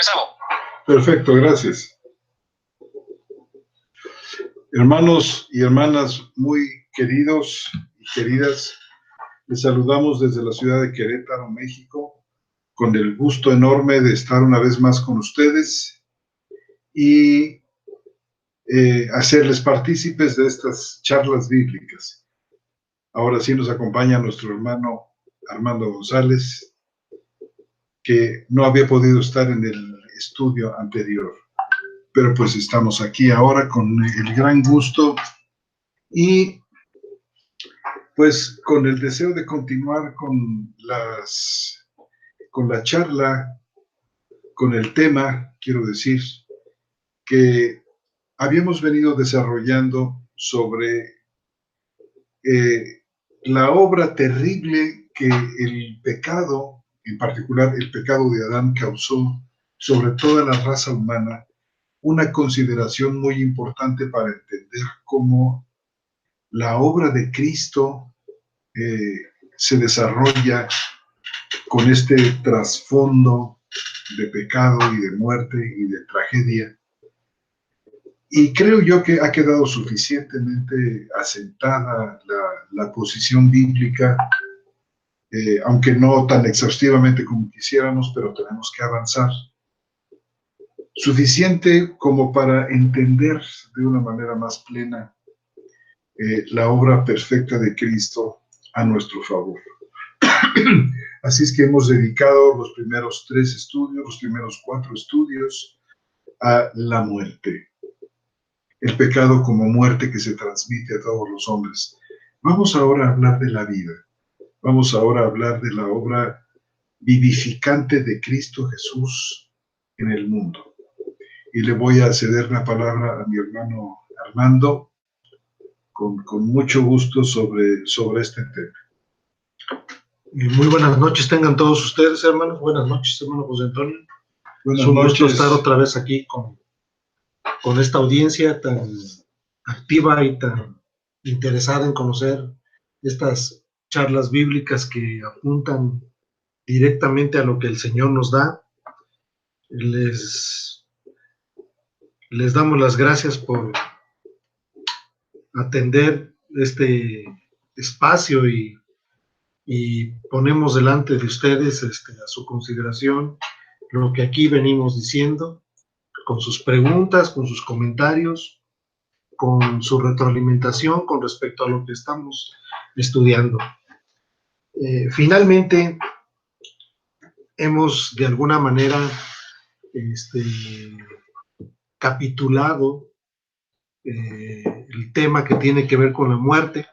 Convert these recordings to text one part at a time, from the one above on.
empezamos. Perfecto, gracias. Hermanos y hermanas muy queridos y queridas, les saludamos desde la ciudad de Querétaro, México, con el gusto enorme de estar una vez más con ustedes y hacerles partícipes de estas charlas bíblicas. Ahora sí nos acompaña nuestro hermano Armando González, que no había podido estar en el estudio anterior, pero pues estamos aquí ahora con el gran gusto y pues con el deseo de continuar con la charla, con el tema, quiero decir, que habíamos venido desarrollando sobre la obra terrible que el pecado, en particular el pecado de Adán, causó sobre toda la raza humana, una consideración muy importante para entender cómo la obra de Cristo se desarrolla con este trasfondo de pecado y de muerte y de tragedia. Y creo yo que ha quedado suficientemente asentada la posición bíblica, aunque no tan exhaustivamente como quisiéramos, pero tenemos que avanzar. Suficiente como para entender de una manera más plena la obra perfecta de Cristo a nuestro favor. Así es que hemos dedicado los primeros 3 estudios, los primeros 4 estudios a la muerte. El pecado como muerte que se transmite a todos los hombres. Vamos ahora a hablar de la vida. Vamos ahora a hablar de la obra vivificante de Cristo Jesús en el mundo. Y le voy a ceder la palabra a mi hermano Armando con mucho gusto sobre este tema. Muy buenas noches tengan todos ustedes, hermanos. Buenas noches, hermano José Antonio. Buenas es un noches. Gusto estar otra vez aquí con esta audiencia tan activa y tan interesada en conocer estas charlas bíblicas que apuntan directamente a lo que el Señor nos da. Les damos las gracias por atender este espacio y ponemos delante de ustedes a su consideración lo que aquí venimos diciendo, con sus preguntas, con sus comentarios, con su retroalimentación con respecto a lo que estamos estudiando. Finalmente, hemos de alguna manera capitulado el tema que tiene que ver con la muerte.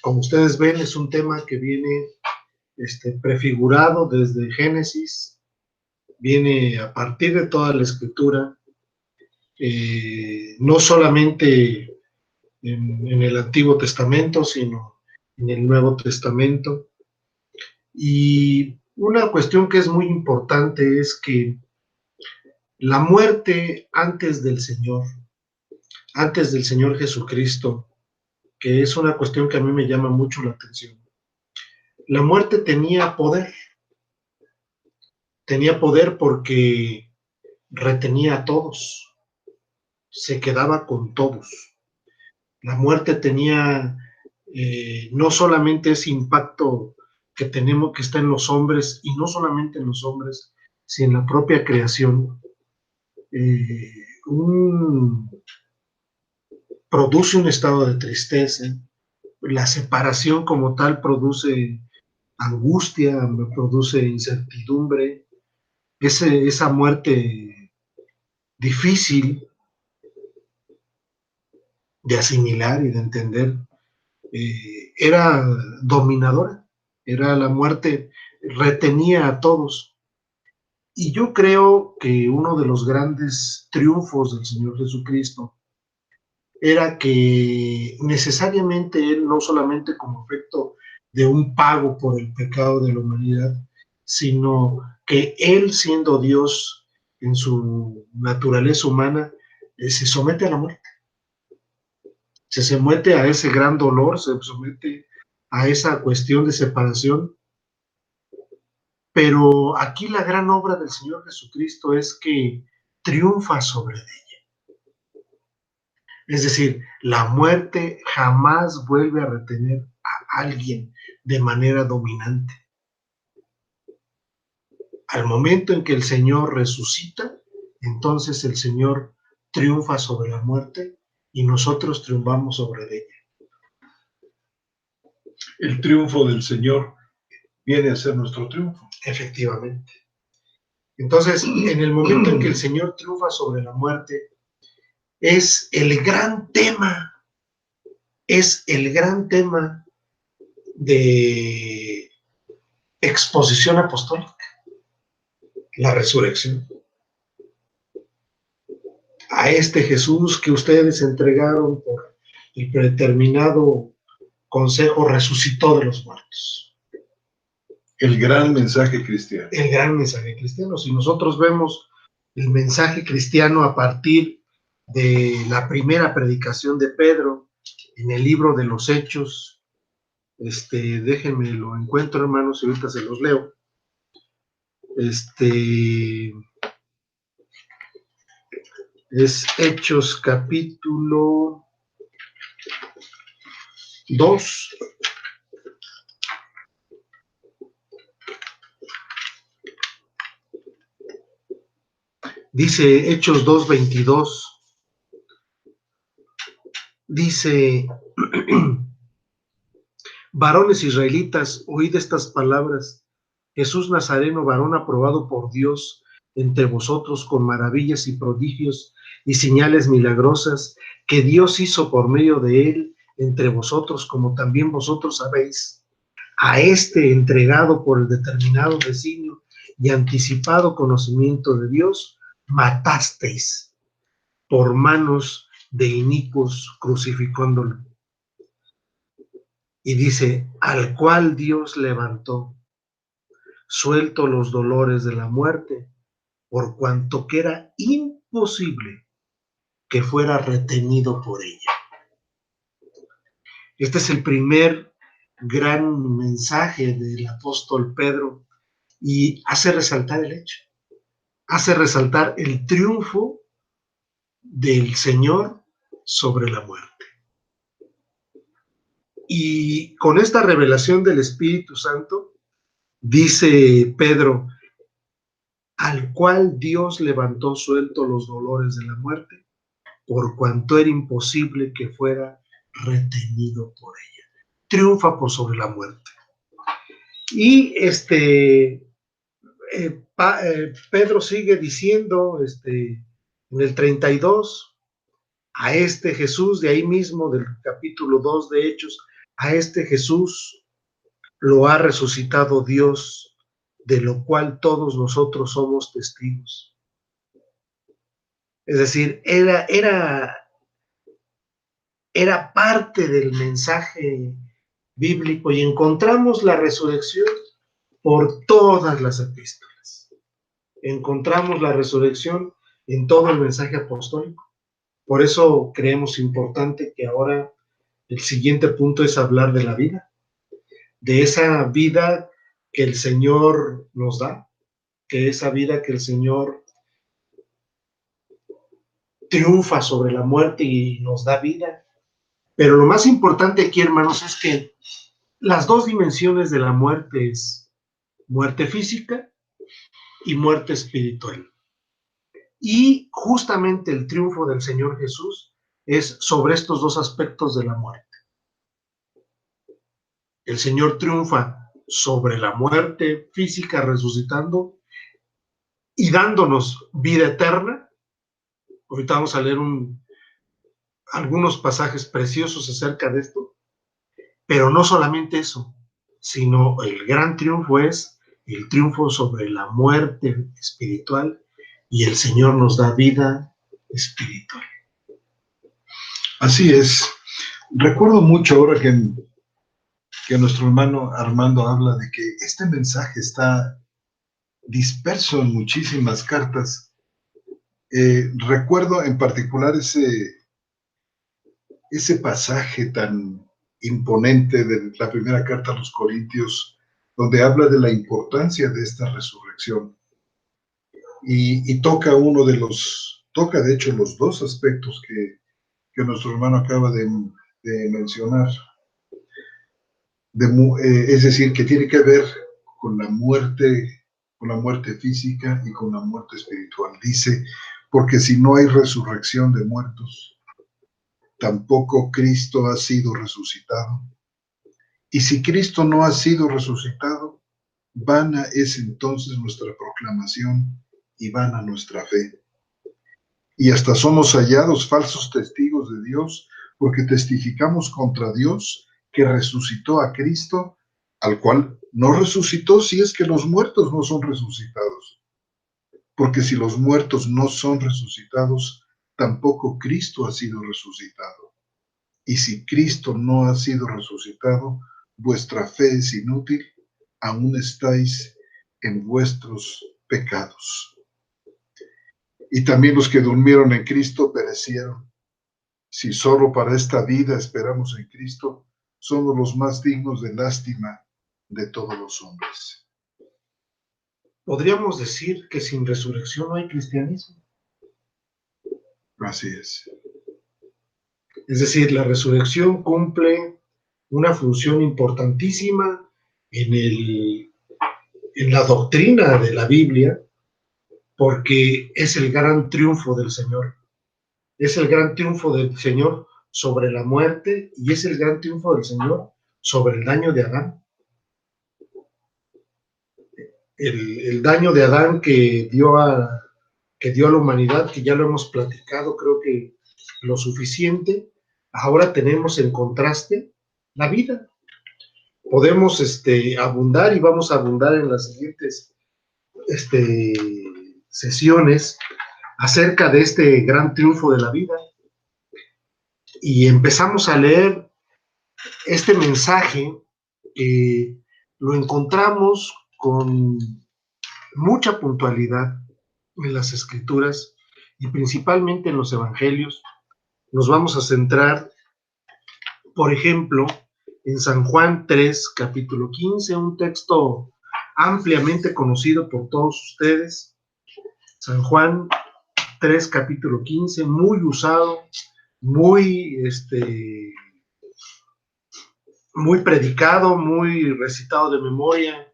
Como ustedes ven, es un tema que viene prefigurado desde Génesis, viene a partir de toda la Escritura, no solamente en el Antiguo Testamento, sino en el Nuevo Testamento. Y una cuestión que es muy importante es que la muerte antes del Señor Jesucristo, que es una cuestión que a mí me llama mucho la atención. La muerte tenía poder porque retenía a todos, se quedaba con todos. La muerte tenía no solamente ese impacto que tenemos, que está en los hombres, y no solamente en los hombres, sino en la propia creación. Produce un estado de tristeza. La separación como tal produce angustia, produce incertidumbre. Esa muerte difícil de asimilar y de entender, era dominadora, la muerte retenía a todos. Y yo creo que uno de los grandes triunfos del Señor Jesucristo era que necesariamente Él, no solamente como efecto de un pago por el pecado de la humanidad, sino que Él, siendo Dios en su naturaleza humana, se somete a la muerte. Se somete a ese gran dolor, se somete a esa cuestión de separación, Pero aquí la gran obra del Señor Jesucristo es que triunfa sobre ella. Es decir, la muerte jamás vuelve a retener a alguien de manera dominante. Al momento en que el Señor resucita, entonces el Señor triunfa sobre la muerte y nosotros triunfamos sobre ella. El triunfo del Señor viene a ser nuestro triunfo. Efectivamente. Entonces, en el momento en que el Señor triunfa sobre la muerte, es el gran tema de exposición apostólica, la resurrección. A este Jesús que ustedes entregaron por el predeterminado consejo, resucitó de los muertos. El gran mensaje cristiano. El gran mensaje cristiano. Si nosotros vemos el mensaje cristiano a partir de la primera predicación de Pedro en el libro de los Hechos, déjenme lo encuentro, hermanos, y ahorita se los leo. Es Hechos capítulo 2. Dice Hechos 2:22. Dice: varones israelitas, oíd estas palabras. Jesús Nazareno, varón aprobado por Dios entre vosotros con maravillas y prodigios y señales milagrosas que Dios hizo por medio de él entre vosotros, como también vosotros sabéis. A este entregado por el determinado designio y anticipado conocimiento de Dios, matasteis por manos de inicuos, crucificándolo. Y dice: al cual Dios levantó, suelto los dolores de la muerte, por cuanto que era imposible que fuera retenido por ella. Este es el primer gran mensaje del apóstol Pedro y hace resaltar el hecho, hace resaltar el triunfo del Señor sobre la muerte. Y con esta revelación del Espíritu Santo, dice Pedro: al cual Dios levantó suelto los dolores de la muerte, por cuanto era imposible que fuera retenido por ella. Triunfa por sobre la muerte. Y Pedro sigue diciendo en el 32, a este Jesús, de ahí mismo del capítulo 2 de Hechos, a este Jesús lo ha resucitado Dios, de lo cual todos nosotros somos testigos. Es decir, era parte del mensaje bíblico y encontramos la resurrección por todas las epístolas. Encontramos la resurrección en todo el mensaje apostólico. Por eso creemos importante que ahora el siguiente punto es hablar de la vida, de esa vida que el Señor nos da, que esa vida que el Señor triunfa sobre la muerte y nos da vida. Pero lo más importante aquí, hermanos, es que las dos dimensiones de la muerte es muerte física y muerte espiritual. Y justamente el triunfo del Señor Jesús es sobre estos dos aspectos de la muerte. El Señor triunfa sobre la muerte física resucitando y dándonos vida eterna. Ahorita vamos a leer algunos pasajes preciosos acerca de esto, pero no solamente eso, sino el gran triunfo es el triunfo sobre la muerte espiritual, y el Señor nos da vida espiritual. Así es. Recuerdo mucho ahora que nuestro hermano Armando habla de que este mensaje está disperso en muchísimas cartas. Recuerdo en particular ese pasaje tan imponente de la primera carta a los Corintios, donde habla de la importancia de esta resurrección. Y toca toca de hecho los dos aspectos que nuestro hermano acaba de mencionar. Es decir, que tiene que ver con la muerte física y con la muerte espiritual. Dice, porque si no hay resurrección de muertos, tampoco Cristo ha sido resucitado. Y si Cristo no ha sido resucitado, vana es entonces nuestra proclamación y vana nuestra fe. Y hasta somos hallados falsos testigos de Dios, porque testificamos contra Dios que resucitó a Cristo, al cual no resucitó si es que los muertos no son resucitados. Porque si los muertos no son resucitados, tampoco Cristo ha sido resucitado. Y si Cristo no ha sido resucitado, vuestra fe es inútil, aún estáis en vuestros pecados. Y también los que durmieron en Cristo perecieron. Si solo para esta vida esperamos en Cristo, somos los más dignos de lástima de todos los hombres. Podríamos decir que sin resurrección no hay cristianismo. Así es. Es decir, la resurrección cumple una función importantísima en la doctrina de la Biblia, porque es el gran triunfo del Señor. Es el gran triunfo del Señor sobre la muerte y es el gran triunfo del Señor sobre el daño de Adán. El daño de Adán que dio a la humanidad, que ya lo hemos platicado, creo que lo suficiente. Ahora tenemos en contraste la vida. Podemos abundar y vamos a abundar en las siguientes sesiones acerca de este gran triunfo de la vida. Y empezamos a leer este mensaje que lo encontramos con mucha puntualidad en las Escrituras y principalmente en los Evangelios. Nos vamos a centrar, por ejemplo, en San Juan 3, capítulo 15, un texto ampliamente conocido por todos ustedes. San Juan 3, capítulo 15, muy usado, muy predicado, muy recitado de memoria,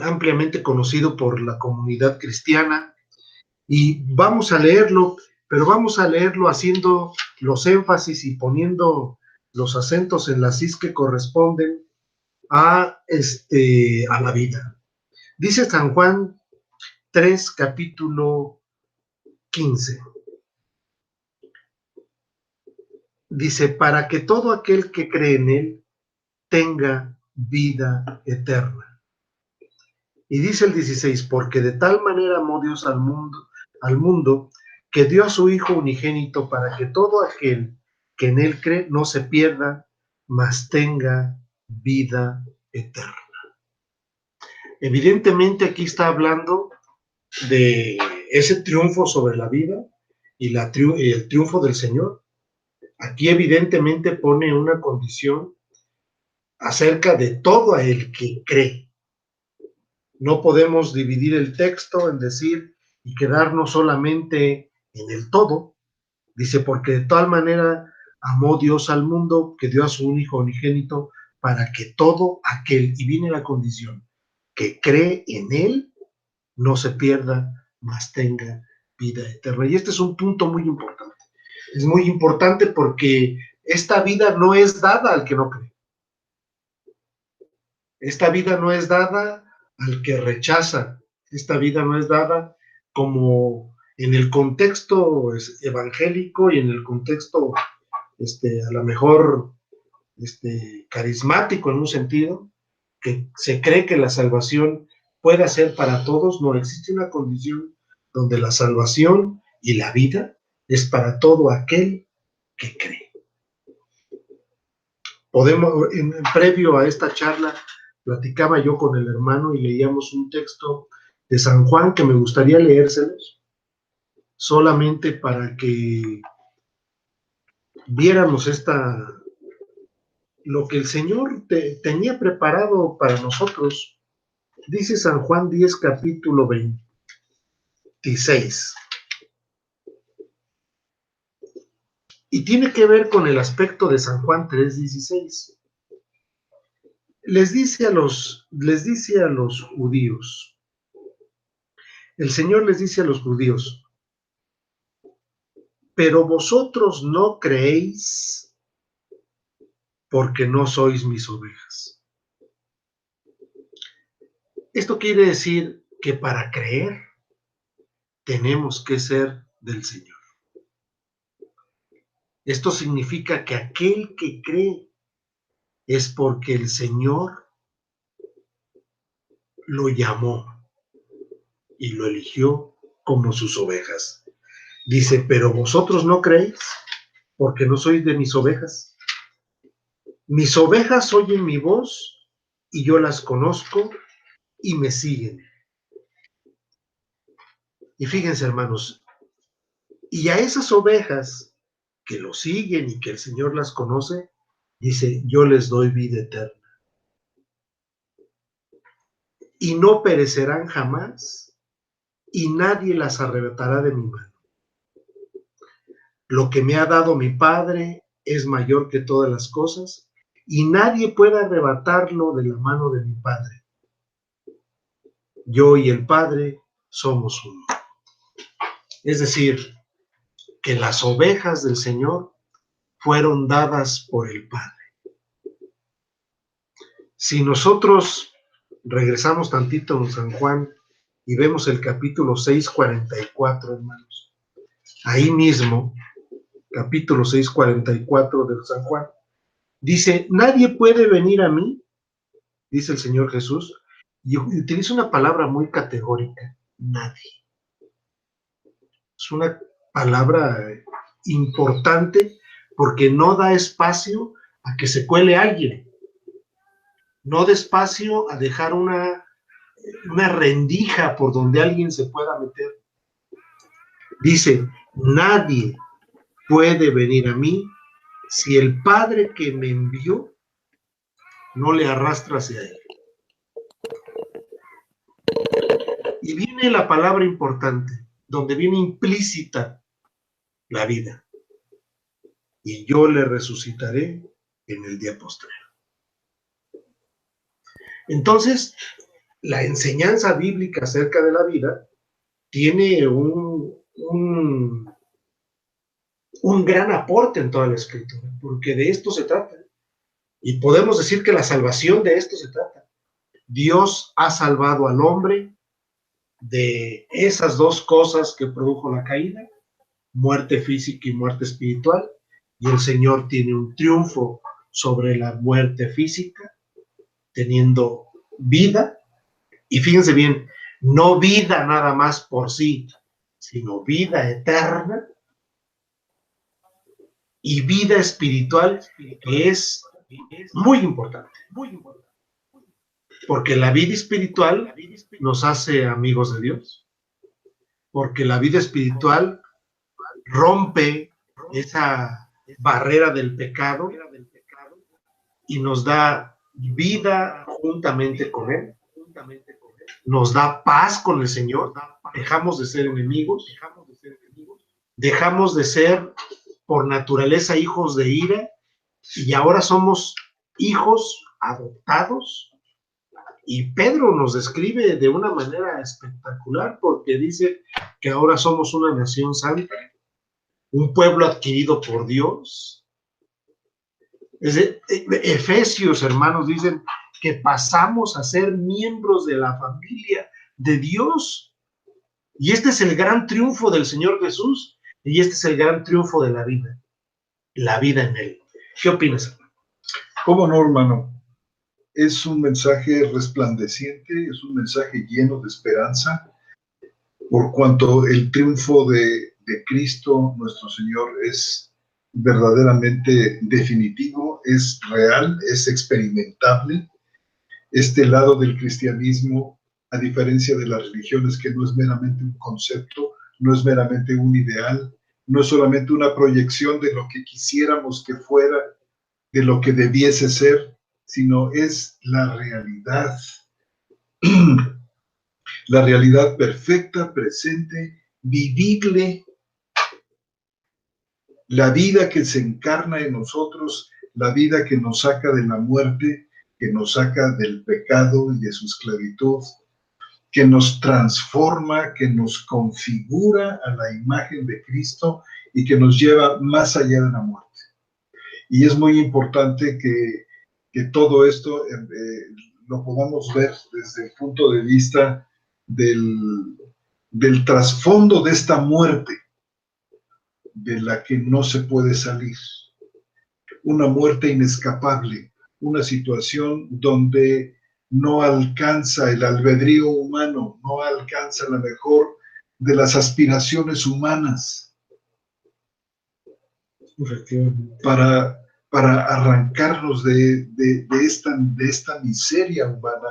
ampliamente conocido por la comunidad cristiana. Y vamos a leerlo, pero vamos a leerlo haciendo los énfasis y poniendo los acentos en las is que corresponden a la vida. Dice San Juan 3, capítulo 15. Dice, para que todo aquel que cree en él tenga vida eterna. Y dice el 16, porque de tal manera amó Dios al mundo, que dio a su Hijo unigénito para que todo aquel que en él cree no se pierda, mas tenga vida eterna. Evidentemente aquí está hablando de ese triunfo sobre la vida y el triunfo del Señor. Aquí evidentemente pone una condición acerca de todo el que cree. No podemos dividir el texto en decir y quedarnos solamente en el todo. Dice, porque de tal manera amó Dios al mundo que dio a su Hijo unigénito para que todo aquel, y viene la condición, que cree en él, no se pierda, mas tenga vida eterna. Y este es un punto muy importante. Es muy importante porque esta vida no es dada al que no cree. Esta vida no es dada al que rechaza. Esta vida no es dada como en el contexto evangélico y en el contexto a lo mejor carismático en un sentido, que se cree que la salvación pueda ser para todos. No existe una condición donde la salvación y la vida es para todo aquel que cree. Previo a esta charla, platicaba yo con el hermano y leíamos un texto de San Juan que me gustaría leérselos, solamente para que viéramos lo que el Señor tenía preparado para nosotros. Dice San Juan 10, capítulo 26. Y tiene que ver con el aspecto de San Juan 3:16. Les dice a los judíos, el Señor les dice a los judíos, pero vosotros no creéis porque no sois mis ovejas. Esto quiere decir que para creer tenemos que ser del Señor. Esto significa que aquel que cree es porque el Señor lo llamó y lo eligió como sus ovejas. Dice, pero vosotros no creéis porque no sois de mis ovejas. Mis ovejas oyen mi voz y yo las conozco y me siguen. Y fíjense, hermanos, y a esas ovejas que lo siguen y que el Señor las conoce, dice, yo les doy vida eterna. Y no perecerán jamás, y nadie las arrebatará de mi mano. Lo que me ha dado mi Padre es mayor que todas las cosas, y nadie puede arrebatarlo de la mano de mi Padre. Yo y el Padre somos uno. Es decir, que las ovejas del Señor fueron dadas por el Padre. Si nosotros regresamos tantito en San Juan y vemos el capítulo 6:44, hermanos, ahí mismo, capítulo 6:44 de San Juan, dice, nadie puede venir a mí, dice el Señor Jesús, y utiliza una palabra muy categórica, nadie. Es una palabra importante porque no da espacio a que se cuele alguien, no da espacio a dejar una rendija por donde alguien se pueda meter. Dice, nadie puede venir a mí si el Padre que me envió no le arrastra hacia él. Y viene la palabra importante, donde viene implícita la vida. Y yo le resucitaré en el día postrero. Entonces, la enseñanza bíblica acerca de la vida tiene un gran aporte en toda la Escritura, porque de esto se trata. Y podemos decir que la salvación de esto se trata. Dios ha salvado al hombre de esas dos cosas que produjo la caída, muerte física y muerte espiritual, y el Señor tiene un triunfo sobre la muerte física, teniendo vida, y fíjense bien, no vida nada más por sí, sino vida eterna y vida espiritual, que es muy importante, porque la vida espiritual nos hace amigos de Dios, porque la vida espiritual rompe esa barrera del pecado y nos da vida juntamente con Él, nos da paz con el Señor, dejamos de ser enemigos, dejamos de ser por naturaleza hijos de ira y ahora somos hijos adoptados. Y Pedro nos describe de una manera espectacular porque dice que ahora somos una nación santa, un pueblo adquirido por Dios. Efesios, hermanos, dicen que pasamos a ser miembros de la familia de Dios. Y este es el gran triunfo del Señor Jesús y este es el gran triunfo de la vida en Él. ¿Qué opinas, hermano? ¿Cómo no, hermano? Es un mensaje resplandeciente, es un mensaje lleno de esperanza, por cuanto el triunfo de Cristo, nuestro Señor, es verdaderamente definitivo, es real, es experimentable. Este lado del cristianismo, a diferencia de las religiones, que no es meramente un concepto, no es meramente un ideal, no es solamente una proyección de lo que quisiéramos que fuera de lo que debiese ser, sino es la realidad. La realidad perfecta, presente, vivible, la vida que se encarna en nosotros, la vida que nos saca de la muerte, que nos saca del pecado y de su esclavitud, que nos transforma, que nos configura a la imagen de Cristo y que nos lleva más allá de la muerte. Y es muy importante que todo esto lo podamos ver desde el punto de vista del trasfondo de esta muerte, de la que no se puede salir. Una muerte inescapable, una situación donde no alcanza el albedrío humano, no alcanza la mejor de las aspiraciones humanas para arrancarnos de esta miseria humana,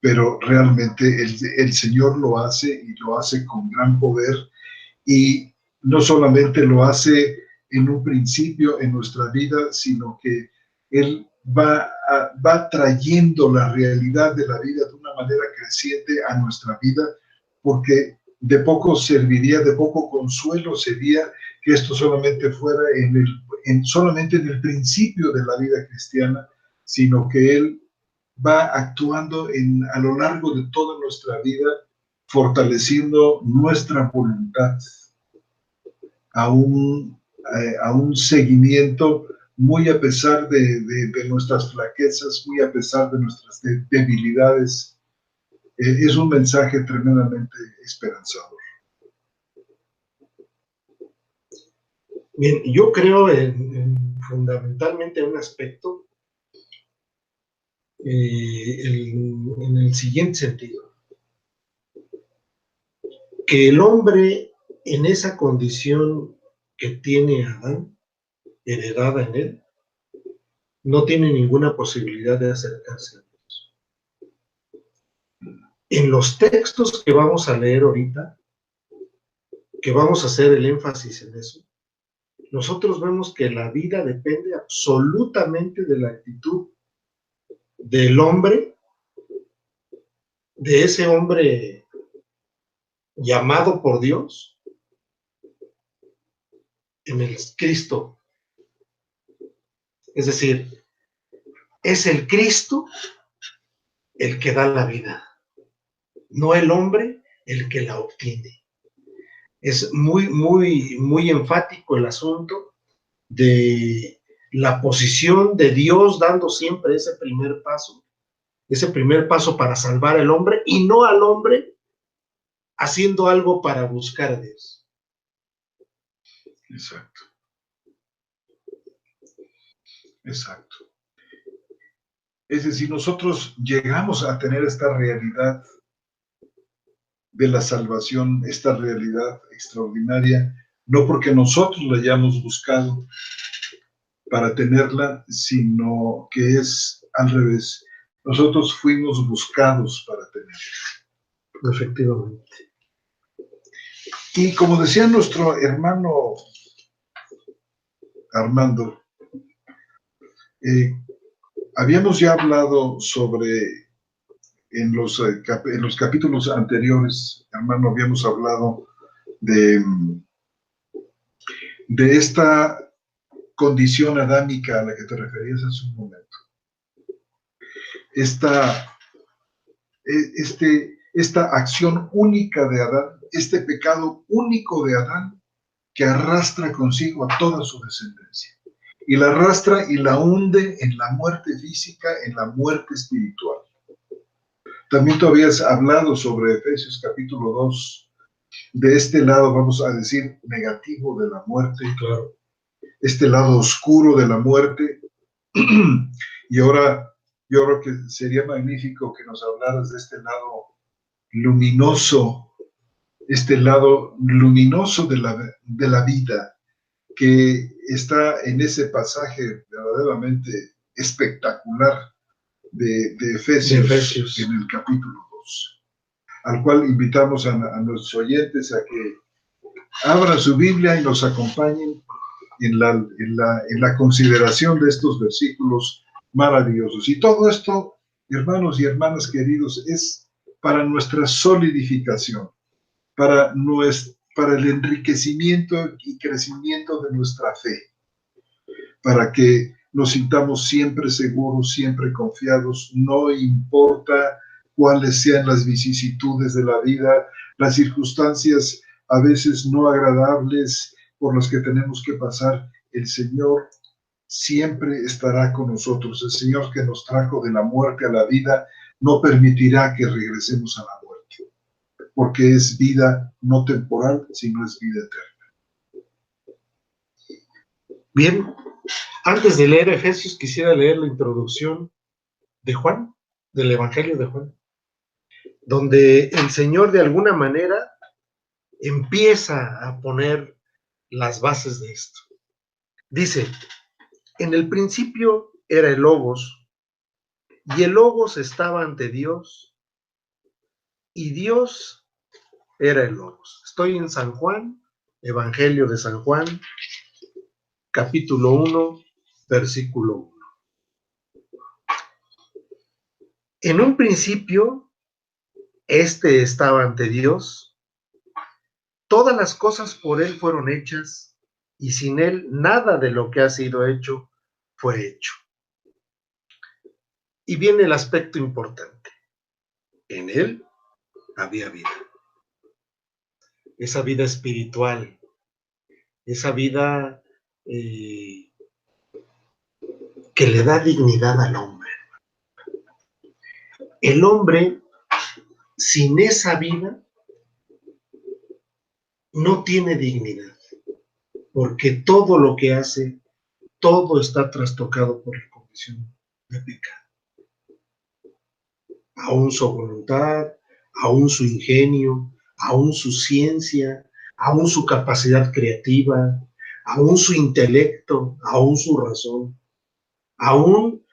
pero realmente el Señor lo hace y lo hace con gran poder, y no solamente lo hace en un principio en nuestra vida, sino que Él va trayendo la realidad de la vida de una manera creciente a nuestra vida, porque de poco serviría, de poco consuelo sería que esto solamente fuera solamente en el principio de la vida cristiana, sino que Él va actuando a lo largo de toda nuestra vida, fortaleciendo nuestra voluntad a un seguimiento, muy a pesar de nuestras flaquezas, muy a pesar de nuestras debilidades. Es un mensaje tremendamente esperanzador. Bien, yo creo fundamentalmente en un aspecto, en el siguiente sentido, que el hombre en esa condición que tiene Adán, heredada en él, no tiene ninguna posibilidad de acercarse a Dios. En los textos que vamos a leer ahorita, que vamos a hacer el énfasis en eso, nosotros vemos que la vida depende absolutamente de la actitud del hombre, de ese hombre llamado por Dios, en el Cristo. Es decir, es el Cristo el que da la vida, no el hombre el que la obtiene. Es muy enfático el asunto de la posición de Dios dando siempre ese primer paso para salvar al hombre, y no al hombre haciendo algo para buscar a Dios. Exacto. Exacto. Es decir, nosotros llegamos a tener esta realidad de la salvación, esta realidad extraordinaria, no porque nosotros la hayamos buscado para tenerla, sino que es al revés. Nosotros fuimos buscados para tenerla. Efectivamente. Y como decía nuestro hermano Armando, habíamos ya hablado sobre, en los capítulos anteriores, hermano, habíamos hablado de esta condición adámica a la que te referías hace un momento. Esta acción única de Adán, este pecado único de Adán, que arrastra consigo a toda su descendencia. Y la arrastra y la hunde en la muerte física, en la muerte espiritual. También tú habías hablado sobre Efesios capítulo 2, de este lado, vamos a decir, negativo de la muerte, claro, este lado oscuro de la muerte. Y ahora yo creo que sería magnífico que nos hablaras de este lado luminoso, de la vida, que está en ese pasaje verdaderamente espectacular de Efesios, en el capítulo 2, al cual invitamos a nuestros oyentes a que abran su Biblia y nos acompañen en la consideración de estos versículos maravillosos. Y todo esto, hermanos y hermanas queridos, es para nuestra solidificación, para el enriquecimiento y crecimiento de nuestra fe, para que nos sintamos siempre seguros, siempre confiados, no importa cuáles sean las vicisitudes de la vida, las circunstancias a veces no agradables por las que tenemos que pasar, el Señor siempre estará con nosotros. El Señor que nos trajo de la muerte a la vida no permitirá que regresemos a la muerte, porque es vida no temporal, sino es vida eterna. Bien, antes de leer Efesios, quisiera leer la introducción de Juan, del Evangelio de Juan, donde el Señor de alguna manera empieza a poner las bases de esto. Dice, en el principio era el Logos, y el Logos estaba ante Dios, y Dios era el Logos. Estoy en San Juan, Evangelio de San Juan, capítulo 1, versículo 1. En un principio, estaba ante Dios, todas las cosas por él fueron hechas, y sin él nada de lo que ha sido hecho fue hecho. Y viene el aspecto importante. En él había vida. Esa vida espiritual, esa vida que le da dignidad al hombre. El hombre, sin esa vida, no tiene dignidad, porque todo lo que hace, todo está trastocado por la condición de pecado. Aún su voluntad, aún su ingenio, aún su ciencia, aún su capacidad creativa, aún su intelecto, aún su razón, aún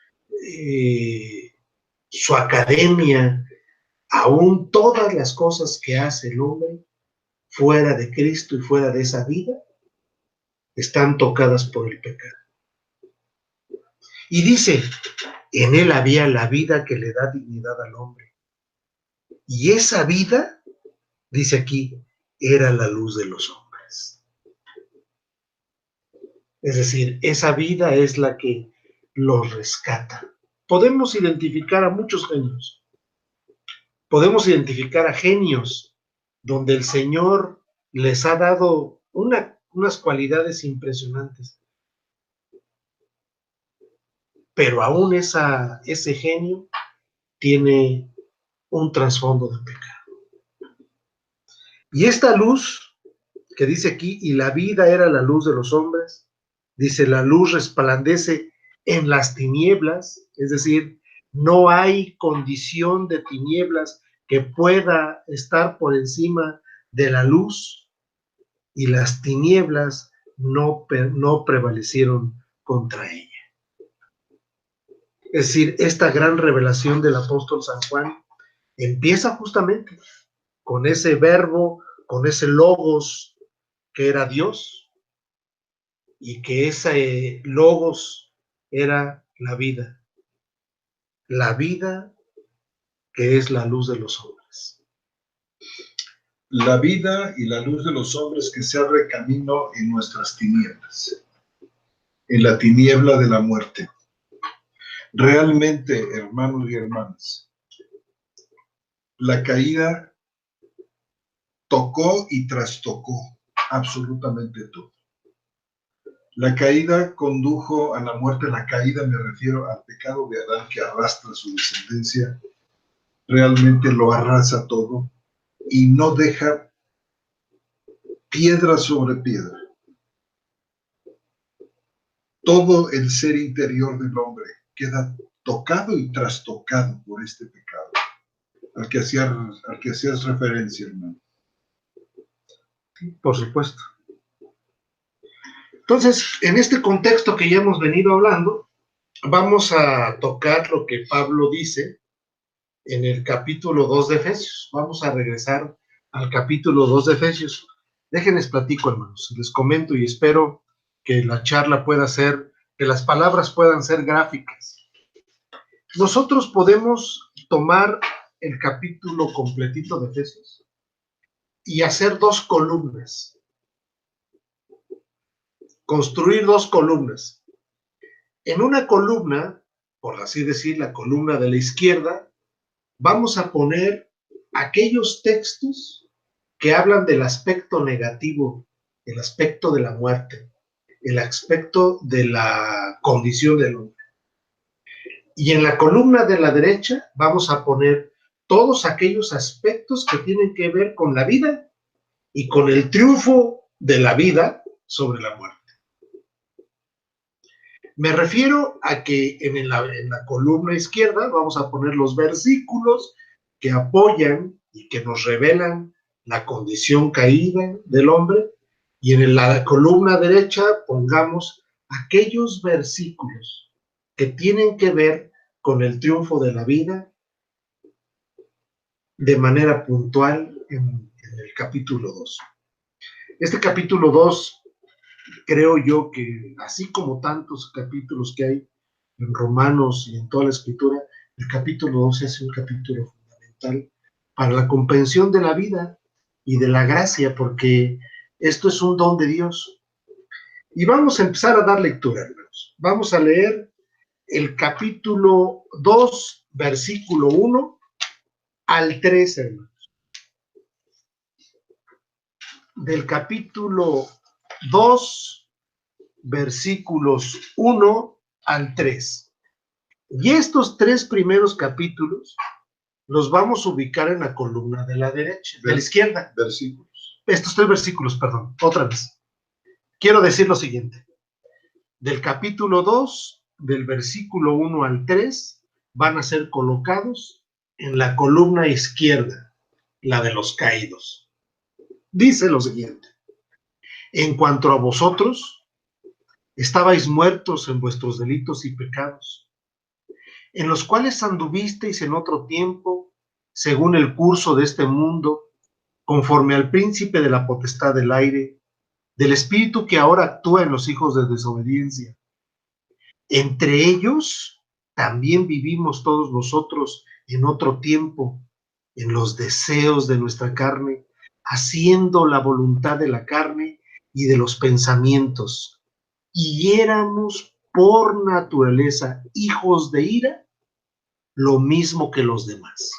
su academia, aún todas las cosas que hace el hombre fuera de Cristo y fuera de esa vida, están tocadas por el pecado. Y dice, en él había la vida que le da dignidad al hombre. Y esa vida, dice aquí, era la luz de los hombres. Es decir, esa vida es la que los rescata. Podemos identificar a muchos genios. Podemos identificar a genios donde el Señor les ha dado unas cualidades impresionantes. Pero aún ese genio tiene un trasfondo de pecado. Y esta luz que dice aquí, y la vida era la luz de los hombres, dice, la luz resplandece en las tinieblas, es decir, no hay condición de tinieblas que pueda estar por encima de la luz, y las tinieblas no prevalecieron contra ella. Es decir, esta gran revelación del apóstol San Juan empieza justamente con ese verbo, con ese logos que era Dios, y que ese logos era la vida que es la luz de los hombres. La vida y la luz de los hombres que se abre camino en nuestras tinieblas, en la tiniebla de la muerte. Realmente, hermanos y hermanas, la caída tocó y trastocó absolutamente todo. La caída condujo a la muerte. La caída, me refiero al pecado de Adán que arrastra su descendencia, realmente lo arrasa todo y no deja piedra sobre piedra. Todo el ser interior del hombre queda tocado y trastocado por este pecado al que hacías referencia, hermano. Por supuesto. Entonces, en este contexto que ya hemos venido hablando, vamos a tocar lo que Pablo dice en el capítulo 2 de Efesios. Vamos a regresar al capítulo 2 de Efesios. Déjenles platico, hermanos, les comento y espero que la charla pueda ser, que las palabras puedan ser gráficas. Nosotros podemos tomar el capítulo completito de Efesios y hacer 2 columnas, construir 2 columnas. En una columna, por así decir, la columna de la izquierda, vamos a poner aquellos textos que hablan del aspecto negativo, el aspecto de la muerte, el aspecto de la condición del hombre. Y en la columna de la derecha vamos a poner todos aquellos aspectos que tienen que ver con la vida y con el triunfo de la vida sobre la muerte. Me refiero a que en la columna izquierda vamos a poner los versículos que apoyan y que nos revelan la condición caída del hombre, y en la columna derecha pongamos aquellos versículos que tienen que ver con el triunfo de la vida de manera puntual en el capítulo 2. Este capítulo 2, creo yo que, así como tantos capítulos que hay en Romanos y en toda la Escritura, el capítulo 2 es un capítulo fundamental para la comprensión de la vida y de la gracia, porque esto es un don de Dios. Y vamos a empezar a dar lectura, hermanos. Vamos a leer el capítulo 2, versículo 1 al 3, hermanos. Del capítulo 2, versículos 1 al 3. Y estos 3 primeros capítulos los vamos a ubicar en la columna de la derecha, de la izquierda. Versículos. Estos 3 versículos, perdón, otra vez. Quiero decir lo siguiente. Del capítulo 2, del versículo 1 al 3, van a ser colocados en la columna izquierda, la de los caídos. Dice lo siguiente: en cuanto a vosotros, estabais muertos en vuestros delitos y pecados, en los cuales anduvisteis en otro tiempo, según el curso de este mundo, conforme al príncipe de la potestad del aire, del espíritu que ahora actúa en los hijos de desobediencia. Entre ellos también vivimos todos nosotros en otro tiempo, en los deseos de nuestra carne, haciendo la voluntad de la carne y de los pensamientos, y éramos por naturaleza hijos de ira, lo mismo que los demás.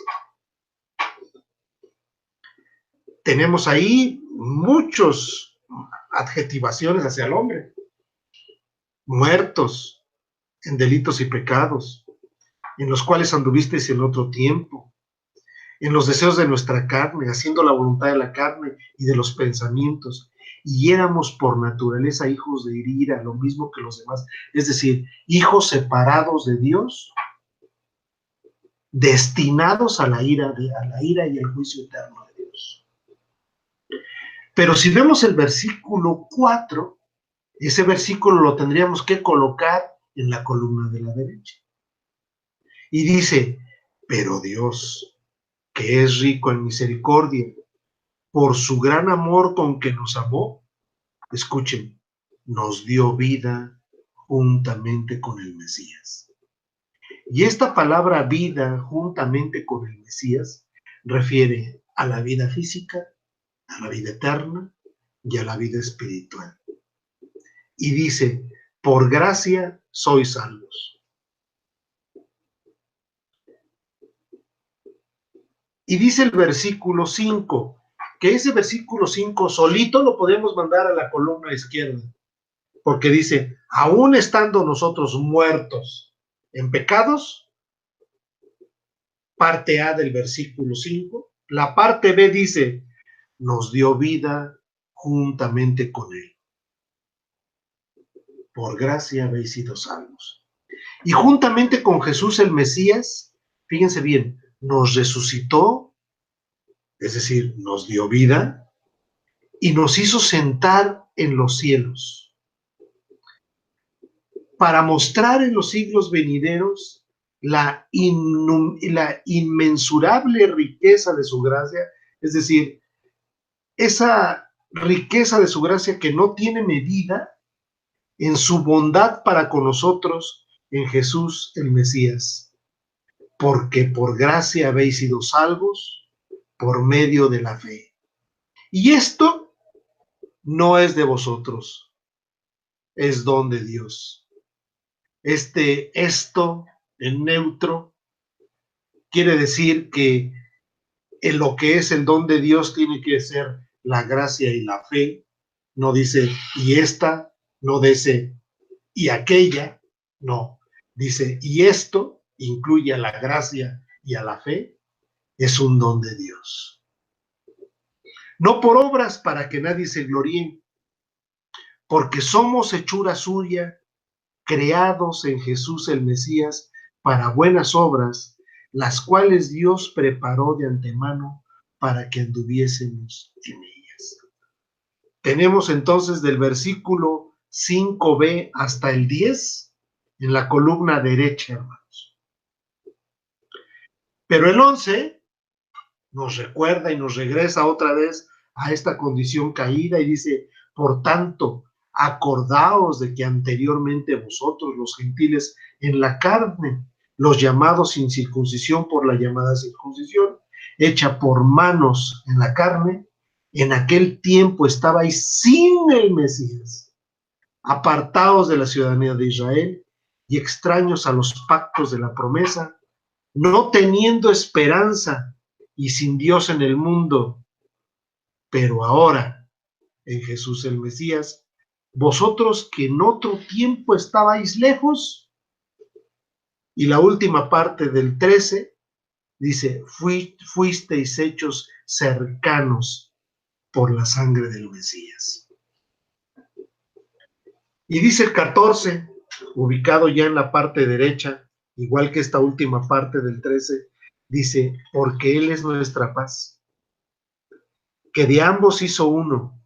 Tenemos ahí muchos adjetivaciones hacia el hombre: muertos en delitos y pecados, en los cuales anduvisteis en otro tiempo, en los deseos de nuestra carne, haciendo la voluntad de la carne y de los pensamientos, y éramos por naturaleza hijos de ira, lo mismo que los demás, es decir, hijos separados de Dios, destinados a la ira y al juicio eterno de Dios. Pero si vemos el versículo 4, ese versículo lo tendríamos que colocar en la columna de la derecha. Y dice: pero Dios, que es rico en misericordia, por su gran amor con que nos amó, escuchen, nos dio vida juntamente con el Mesías. Y esta palabra vida juntamente con el Mesías refiere a la vida física, a la vida eterna y a la vida espiritual. Y dice: por gracia sois salvos. Y dice el versículo 5, que ese versículo 5 solito lo podemos mandar a la columna izquierda, porque dice: aún estando nosotros muertos en pecados, parte A del versículo 5, la parte B dice: nos dio vida juntamente con él. Por gracia habéis sido salvos. Y juntamente con Jesús el Mesías, fíjense bien, nos resucitó, es decir, nos dio vida, y nos hizo sentar en los cielos, para mostrar en los siglos venideros la inmensurable riqueza de su gracia, es decir, esa riqueza de su gracia que no tiene medida en su bondad para con nosotros en Jesús el Mesías, porque por gracia habéis sido salvos por medio de la fe. Y esto no es de vosotros, es don de Dios. Esto en neutro quiere decir que en lo que es el don de Dios tiene que ser la gracia y la fe. No dice y esta, no dice y aquella, no. Dice y esto incluye a la gracia y a la fe, es un don de Dios. No por obras para que nadie se gloríe, porque somos hechura suya, creados en Jesús el Mesías para buenas obras, las cuales Dios preparó de antemano para que anduviésemos en ellas. Tenemos entonces del versículo 5b hasta el 10 en la columna derecha, hermanos. Pero el 11 nos recuerda y nos regresa otra vez a esta condición caída y dice, por tanto, acordaos de que anteriormente vosotros, los gentiles, en la carne, los llamados sin circuncisión por la llamada circuncisión, hecha por manos en la carne, en aquel tiempo estabais sin el Mesías, apartados de la ciudadanía de Israel y extraños a los pactos de la promesa, no teniendo esperanza y sin Dios en el mundo. Pero ahora, en Jesús el Mesías, vosotros que en otro tiempo estabais lejos, y la última parte del 13 dice, fuisteis hechos cercanos por la sangre del Mesías. Y dice el 14, ubicado ya en la parte derecha, igual que esta última parte del 13, dice, porque Él es nuestra paz, que de ambos hizo uno.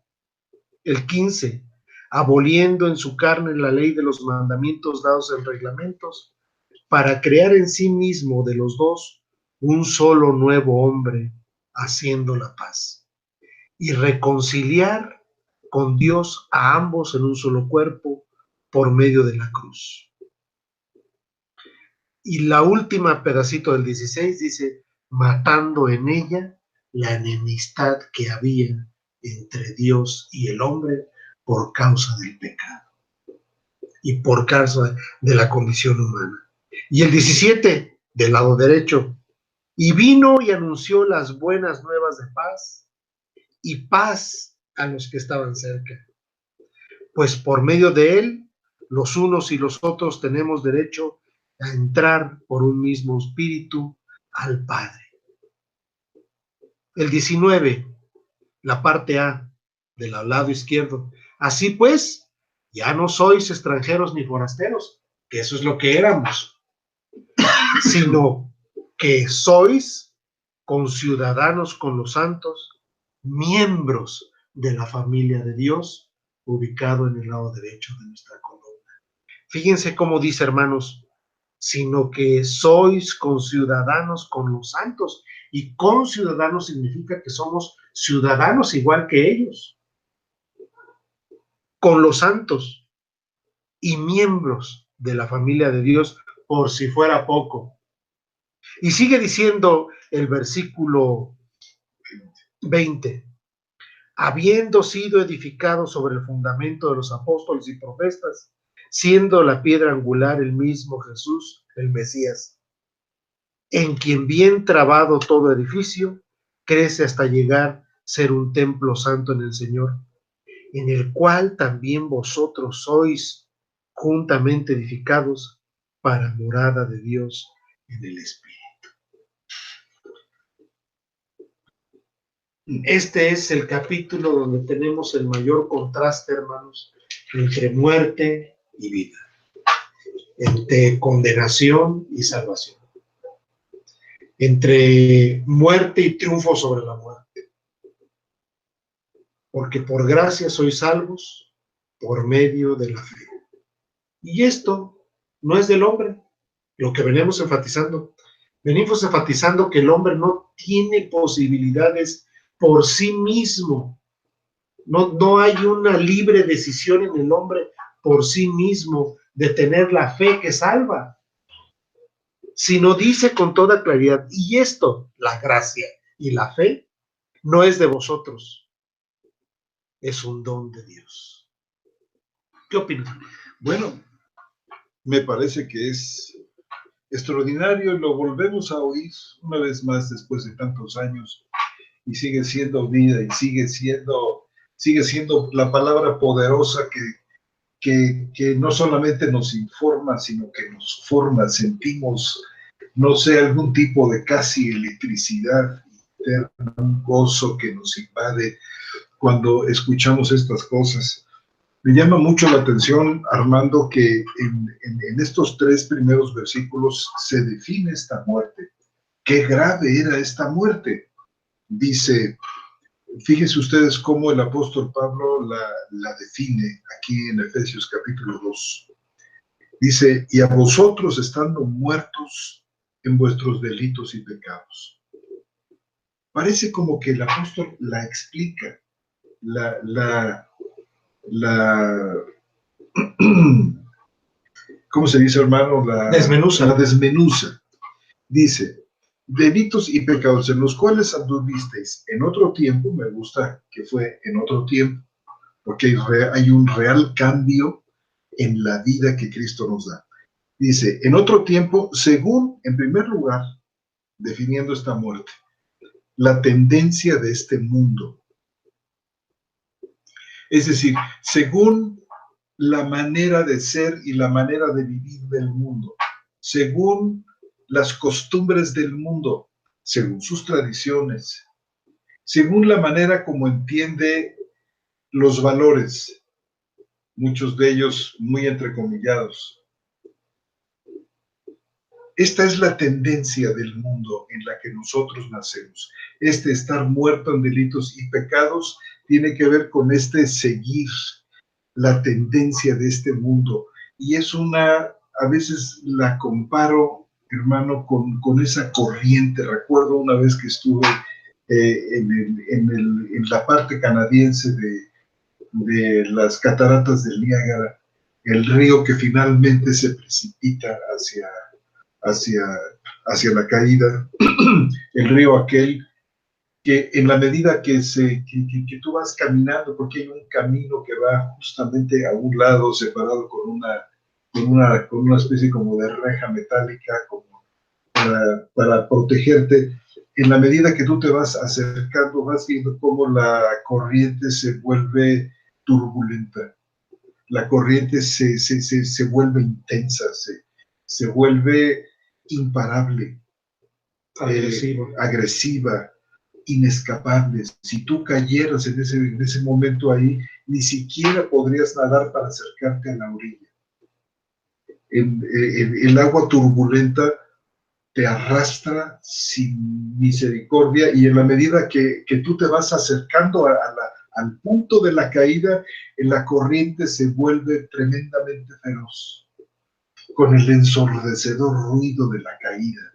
El 15, aboliendo en su carne la ley de los mandamientos dados en reglamentos, para crear en sí mismo de los dos un solo nuevo hombre, haciendo la paz, y reconciliar con Dios a ambos en un solo cuerpo por medio de la cruz. Y la última pedacito del 16 dice, matando en ella la enemistad que había entre Dios y el hombre por causa del pecado y por causa de la condición humana. Y el 17, del lado derecho, y vino y anunció las buenas nuevas de paz y paz a los que estaban cerca. Pues por medio de él, los unos y los otros tenemos derecho a entrar por un mismo espíritu al Padre. El 19, la parte A, del lado izquierdo. Así pues, ya no sois extranjeros ni forasteros, que eso es lo que éramos, sino que sois conciudadanos con los santos, miembros de la familia de Dios, ubicado en el lado derecho de nuestra columna. Fíjense cómo dice, hermanos, sino que sois conciudadanos con los santos, y conciudadanos significa que somos ciudadanos igual que ellos, con los santos y miembros de la familia de Dios, por si fuera poco. Y sigue diciendo el versículo 20, habiendo sido edificado sobre el fundamento de los apóstoles y profetas, siendo la piedra angular el mismo Jesús, el Mesías, en quien bien trabado todo edificio, crece hasta llegar a ser un templo santo en el Señor, en el cual también vosotros sois juntamente edificados para morada de Dios en el Espíritu. Este es el capítulo donde tenemos el mayor contraste, hermanos, entre muerte y vida, entre condenación y salvación, entre muerte y triunfo sobre la muerte. Porque por gracia sois salvos por medio de la fe. Y esto no es del hombre, lo que venimos enfatizando. Venimos enfatizando que el hombre no tiene posibilidades por sí mismo. No hay una libre decisión en el hombre por sí mismo de tener la fe que salva, sino dice con toda claridad, y esto, la gracia y la fe, no es de vosotros, es un don de Dios. ¿Qué opinas? Bueno, me parece que es extraordinario y lo volvemos a oír una vez más después de tantos años y sigue siendo vida y sigue siendo la palabra poderosa que no solamente nos informa, sino que nos forma, sentimos, no sé, algún tipo de casi electricidad interna, un gozo que nos invade cuando escuchamos estas cosas. Me llama mucho la atención, Armando, que en estos 3 primeros versículos se define esta muerte. Qué grave era esta muerte. Dice, fíjense ustedes cómo el apóstol Pablo la define aquí en Efesios capítulo 2. Dice, y a vosotros estando muertos en vuestros delitos y pecados. Parece como que el apóstol la explica, la ¿cómo se dice, hermano? Desmenuza. La desmenuza. Dice, delitos y pecados en los cuales anduvisteis en otro tiempo, me gusta que fue en otro tiempo, porque hay un real cambio en la vida que Cristo nos da. Dice, en otro tiempo, según, en primer lugar, definiendo esta muerte, la tendencia de este mundo. Es decir, según la manera de ser y la manera de vivir del mundo, según las costumbres del mundo, según sus tradiciones, según la manera como entiende los valores, muchos de ellos muy entrecomillados. Esta es la tendencia del mundo en la que nosotros nacemos. Este estar muerto en delitos y pecados tiene que ver con este seguir la tendencia de este mundo. Y es a veces la comparo, hermano, con esa corriente. Recuerdo una vez que estuve en la parte canadiense de las cataratas del Niágara, el río que finalmente se precipita hacia la caída, el río aquel que en la medida que tú vas caminando, porque hay un camino que va justamente a un lado separado con una especie como de reja metálica como para protegerte, en la medida que tú te vas acercando, vas viendo cómo la corriente se vuelve turbulenta, la corriente se vuelve intensa, se vuelve imparable, agresiva, inescapable. Si tú cayeras en ese momento ahí, ni siquiera podrías nadar para acercarte a la orilla. El agua turbulenta te arrastra sin misericordia y en la medida que tú te vas acercando al punto de la caída, la corriente se vuelve tremendamente feroz, con el ensordecedor ruido de la caída.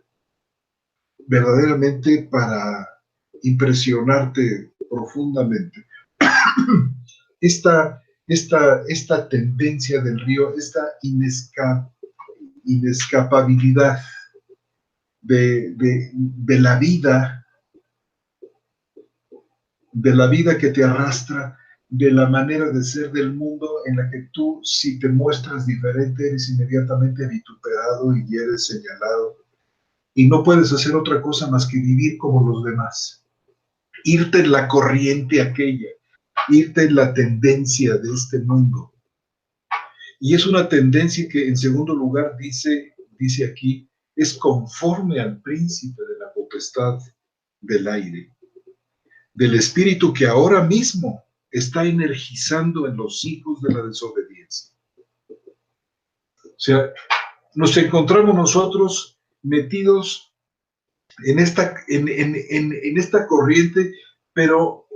Verdaderamente para impresionarte profundamente. Esta tendencia del río, esta inescapabilidad de la vida que te arrastra, de la manera de ser del mundo en la que tú, si te muestras diferente, eres inmediatamente vituperado y eres señalado. Y no puedes hacer otra cosa más que vivir como los demás. Irte en la corriente aquella, irte en la tendencia de este mundo. Y es una tendencia que, en segundo lugar, dice aquí, es conforme al príncipe de la potestad del aire, del espíritu que ahora mismo está energizando en los hijos de la desobediencia. O sea, nos encontramos nosotros metidos en esta corriente, pero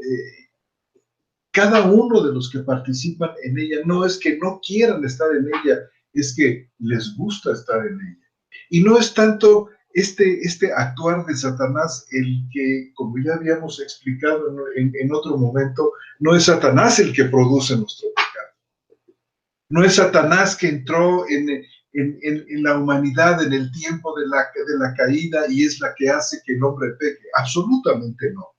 cada uno de los que participan en ella no es que no quieran estar en ella, es que les gusta estar en ella. Y no es tanto este actuar de Satanás el que, como ya habíamos explicado en otro momento, no es Satanás el que produce nuestro pecado. No es Satanás que entró en la humanidad en el tiempo de la caída y es la que hace que el hombre peque. Absolutamente no.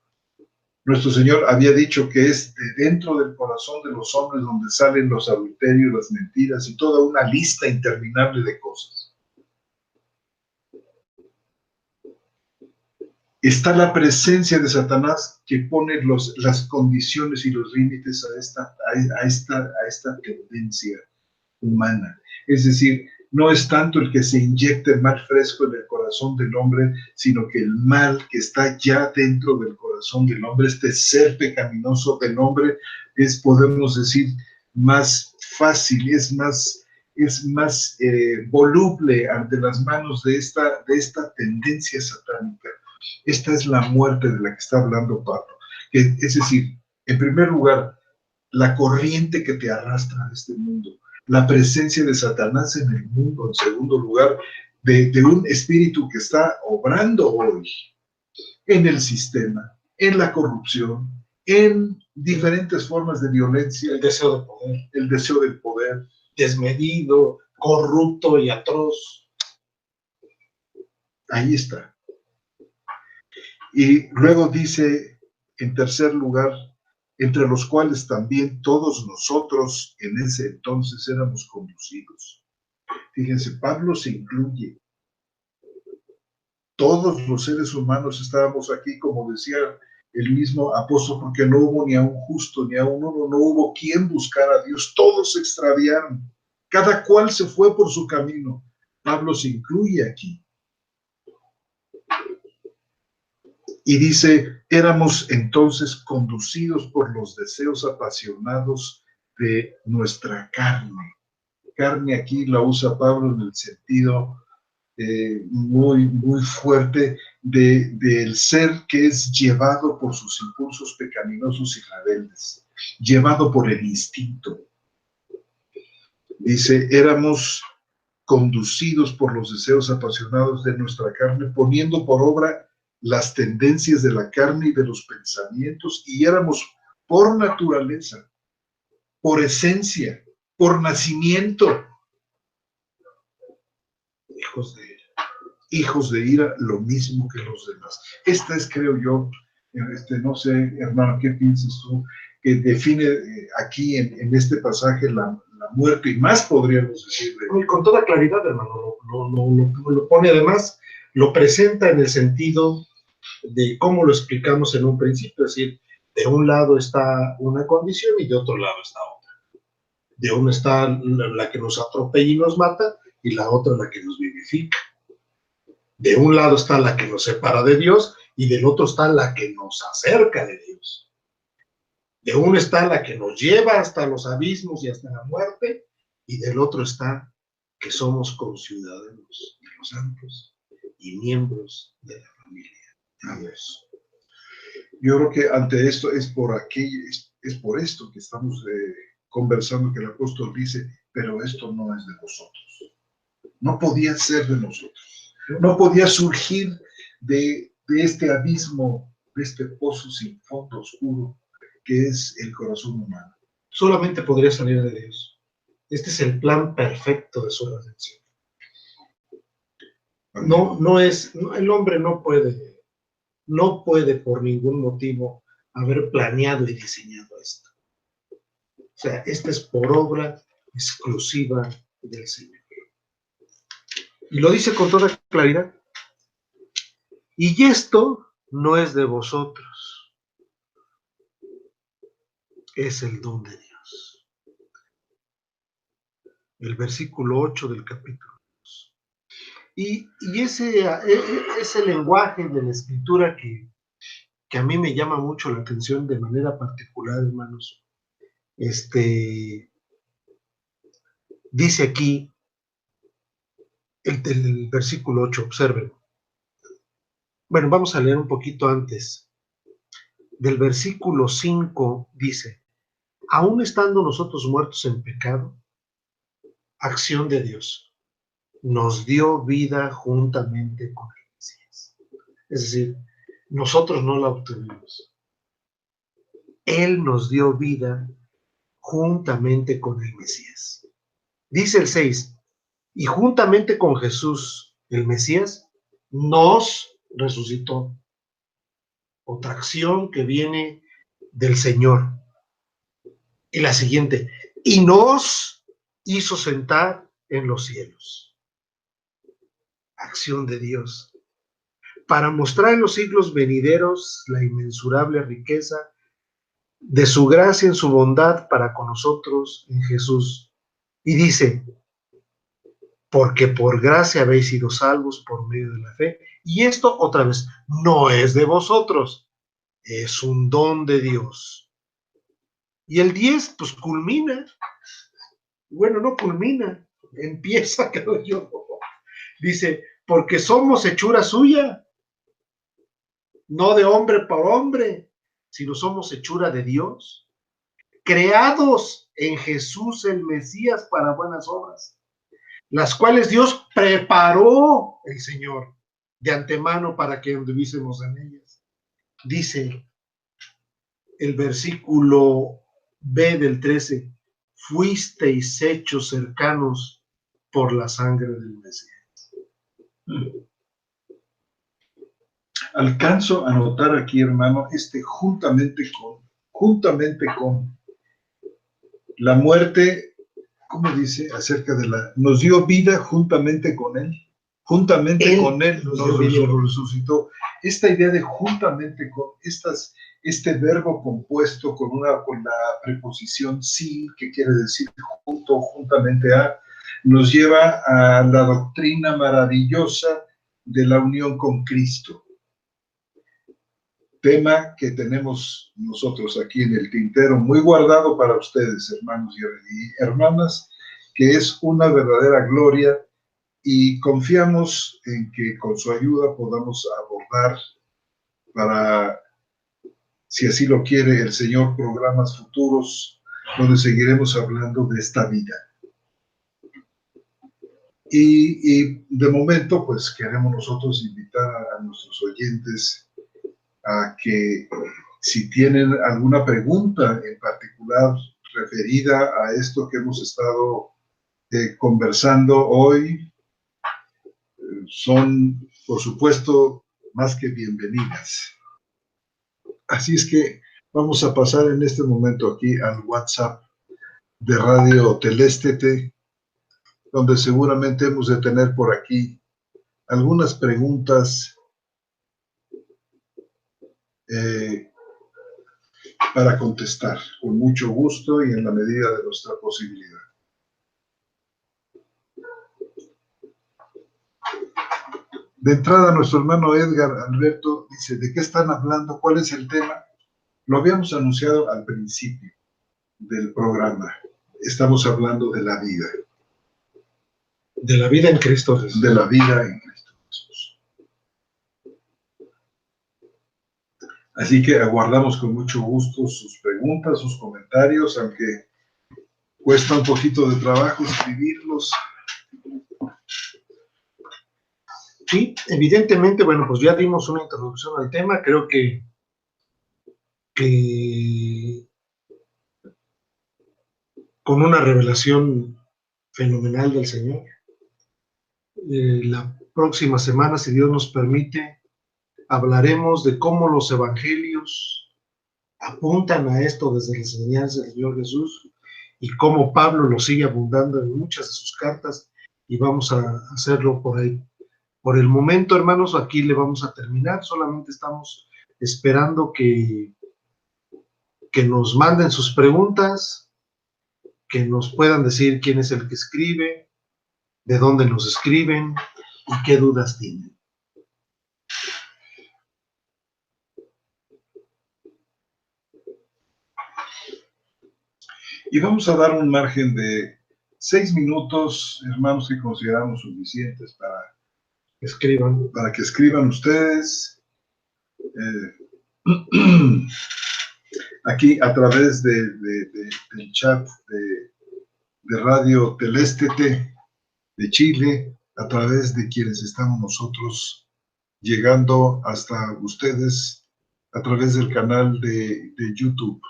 Nuestro Señor había dicho que es de dentro del corazón de los hombres donde salen los adulterios, las mentiras y toda una lista interminable de cosas. Está la presencia de Satanás que pone las condiciones y los límites a esta tendencia humana. Es decir, no es tanto el que se inyecte el mal fresco en el corazón del hombre, sino que el mal que está ya dentro del corazón del hombre, este ser pecaminoso del hombre, es, podemos decir, más fácil, es más voluble ante las manos de esta tendencia satánica. Esta es la muerte de la que está hablando Pablo. Es decir, en primer lugar, la corriente que te arrastra a este mundo, la presencia de Satanás en el mundo, en segundo lugar, de un espíritu que está obrando hoy en el sistema, en la corrupción, en diferentes formas de violencia. El deseo de poder. El deseo del poder. Desmedido, corrupto y atroz. Ahí está. Y luego dice, en tercer lugar, entre los cuales también todos nosotros en ese entonces éramos conducidos. Fíjense, Pablo se incluye. Todos los seres humanos estábamos aquí, como decía el mismo apóstol, porque no hubo ni a un justo, ni a un uno, no hubo quien buscara a Dios. Todos se extraviaron. Cada cual se fue por su camino. Pablo se incluye aquí. Y dice, éramos entonces conducidos por los deseos apasionados de nuestra carne. Carne aquí la usa Pablo en el sentido muy, muy fuerte del ser que es llevado por sus impulsos pecaminosos y rebeldes, llevado por el instinto. Dice, éramos conducidos por los deseos apasionados de nuestra carne, poniendo por obra las tendencias de la carne y de los pensamientos, y éramos por naturaleza, por esencia, por nacimiento, hijos de ira, lo mismo que los demás. Esta es, creo yo, no sé, hermano, ¿qué piensas tú? Que define aquí en este pasaje la muerte, y más podríamos decirle. Y con toda claridad, hermano, lo pone además, lo presenta en el sentido de cómo lo explicamos en un principio, es decir, de un lado está una condición y de otro lado está otra. De uno está la que nos atropella y nos mata, y la otra la que nos vivifica. De un lado está la que nos separa de Dios, y del otro está la que nos acerca de Dios. De uno está la que nos lleva hasta los abismos y hasta la muerte, y del otro está que somos conciudadanos de los santos y miembros de la familia de Dios. Yo creo que ante esto es por esto que estamos conversando, que el apóstol dice, pero esto no es de vosotros. No podía ser de nosotros. No podía surgir de este abismo, de este pozo sin fondo oscuro que es el corazón humano. Solamente podría salir de Dios. Este es el plan perfecto de su redención. El hombre no puede por ningún motivo haber planeado y diseñado esto. O sea, esta es por obra exclusiva del Señor. Y lo dice con toda claridad. Y esto no es de vosotros, es el don de Dios. El versículo 8 del capítulo 2. Y ese lenguaje de la escritura que a mí me llama mucho la atención de manera particular, hermanos. Dice aquí el versículo 8, observen. Bueno, vamos a leer un poquito antes. Del versículo 5 dice, aún estando nosotros muertos en pecado, acción de Dios, nos dio vida juntamente con el Mesías. Es decir, nosotros no la obtuvimos. Él nos dio vida juntamente con el Mesías. Dice el 6, y juntamente con Jesús, el Mesías, nos resucitó. Otra acción que viene del Señor. Y la siguiente, y nos hizo sentar en los cielos. Acción de Dios. Para mostrar en los siglos venideros la inmensurable riqueza de su gracia en su bondad para con nosotros en Jesús. Y dice, porque por gracia habéis sido salvos por medio de la fe. Y esto, otra vez, no es de vosotros, es un don de Dios. Y el 10, pues culmina. Bueno, no culmina, empieza, creo yo. Dice, porque somos hechura suya, no de hombre por hombre, sino somos hechura de Dios, creados en Jesús el Mesías para buenas obras, las cuales Dios preparó el Señor de antemano para que anduviésemos en ellas. Dice el versículo B del 13, fuisteis hechos cercanos por la sangre del Mesías. Alcanzo a notar aquí, hermano, juntamente con la muerte, ¿cómo dice? Acerca de nos dio vida juntamente con él. Juntamente con él nos resucitó. Esta idea de juntamente con este verbo compuesto con la preposición sin, que quiere decir junto, juntamente a, nos lleva a la doctrina maravillosa de la unión con Cristo. Tema que tenemos nosotros aquí en el tintero, muy guardado para ustedes, hermanos y hermanas, que es una verdadera gloria, y confiamos en que con su ayuda podamos abordar, para, si así lo quiere el Señor, programas futuros donde seguiremos hablando de esta vida. Y de momento, pues queremos nosotros invitar a nuestros oyentes a que, si tienen alguna pregunta en particular referida a esto que hemos estado conversando hoy, son, por supuesto, más que bienvenidas. Así es que vamos a pasar en este momento aquí al WhatsApp de Radio Telestete, donde seguramente hemos de tener por aquí algunas preguntas para contestar con mucho gusto y en la medida de nuestra posibilidad. De entrada, nuestro hermano Edgar Alberto dice, ¿de qué están hablando? ¿Cuál es el tema? Lo habíamos anunciado al principio del programa. Estamos hablando de la vida. De la vida en Cristo Jesús. De la vida en Cristo Jesús. Así que aguardamos con mucho gusto sus preguntas, sus comentarios, aunque cuesta un poquito de trabajo escribirlos. Sí, evidentemente, bueno, pues ya dimos una introducción al tema, creo que con una revelación fenomenal del Señor. La próxima semana, si Dios nos permite, hablaremos de cómo los evangelios apuntan a esto desde la enseñanza del Señor Jesús y cómo Pablo lo sigue abundando en muchas de sus cartas, y vamos a hacerlo por ahí. Por el momento, hermanos, aquí le vamos a terminar. Solamente estamos esperando que nos manden sus preguntas, que nos puedan decir quién es el que escribe, de dónde nos escriben y qué dudas tienen. Y vamos a dar un margen de 6 minutos, hermanos, que consideramos suficientes para que escriban ustedes aquí a través del chat de Radio Telestete de Chile, a través de quienes estamos nosotros llegando hasta ustedes a través del canal de YouTube.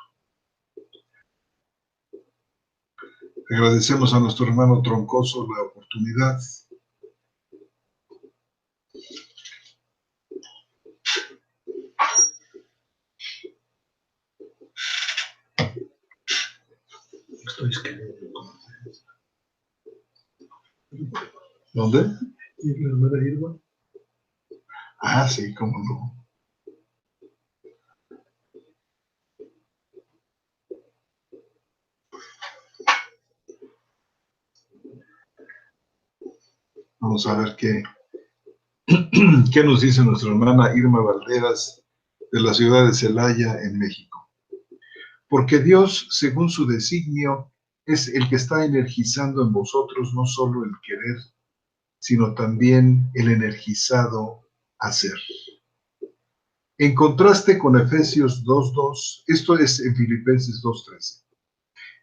Agradecemos a nuestro hermano Troncoso la oportunidad. Estoy escribiendo. ¿Dónde? ¿Y la hermana Irma? Ah, sí, cómo no. Vamos a ver qué nos dice nuestra hermana Irma Valderas de la ciudad de Celaya, en México. Porque Dios, según su designio, es el que está energizando en vosotros no solo el querer, sino también el energizado hacer. En contraste con Efesios 2:2, esto es en Filipenses 2:13.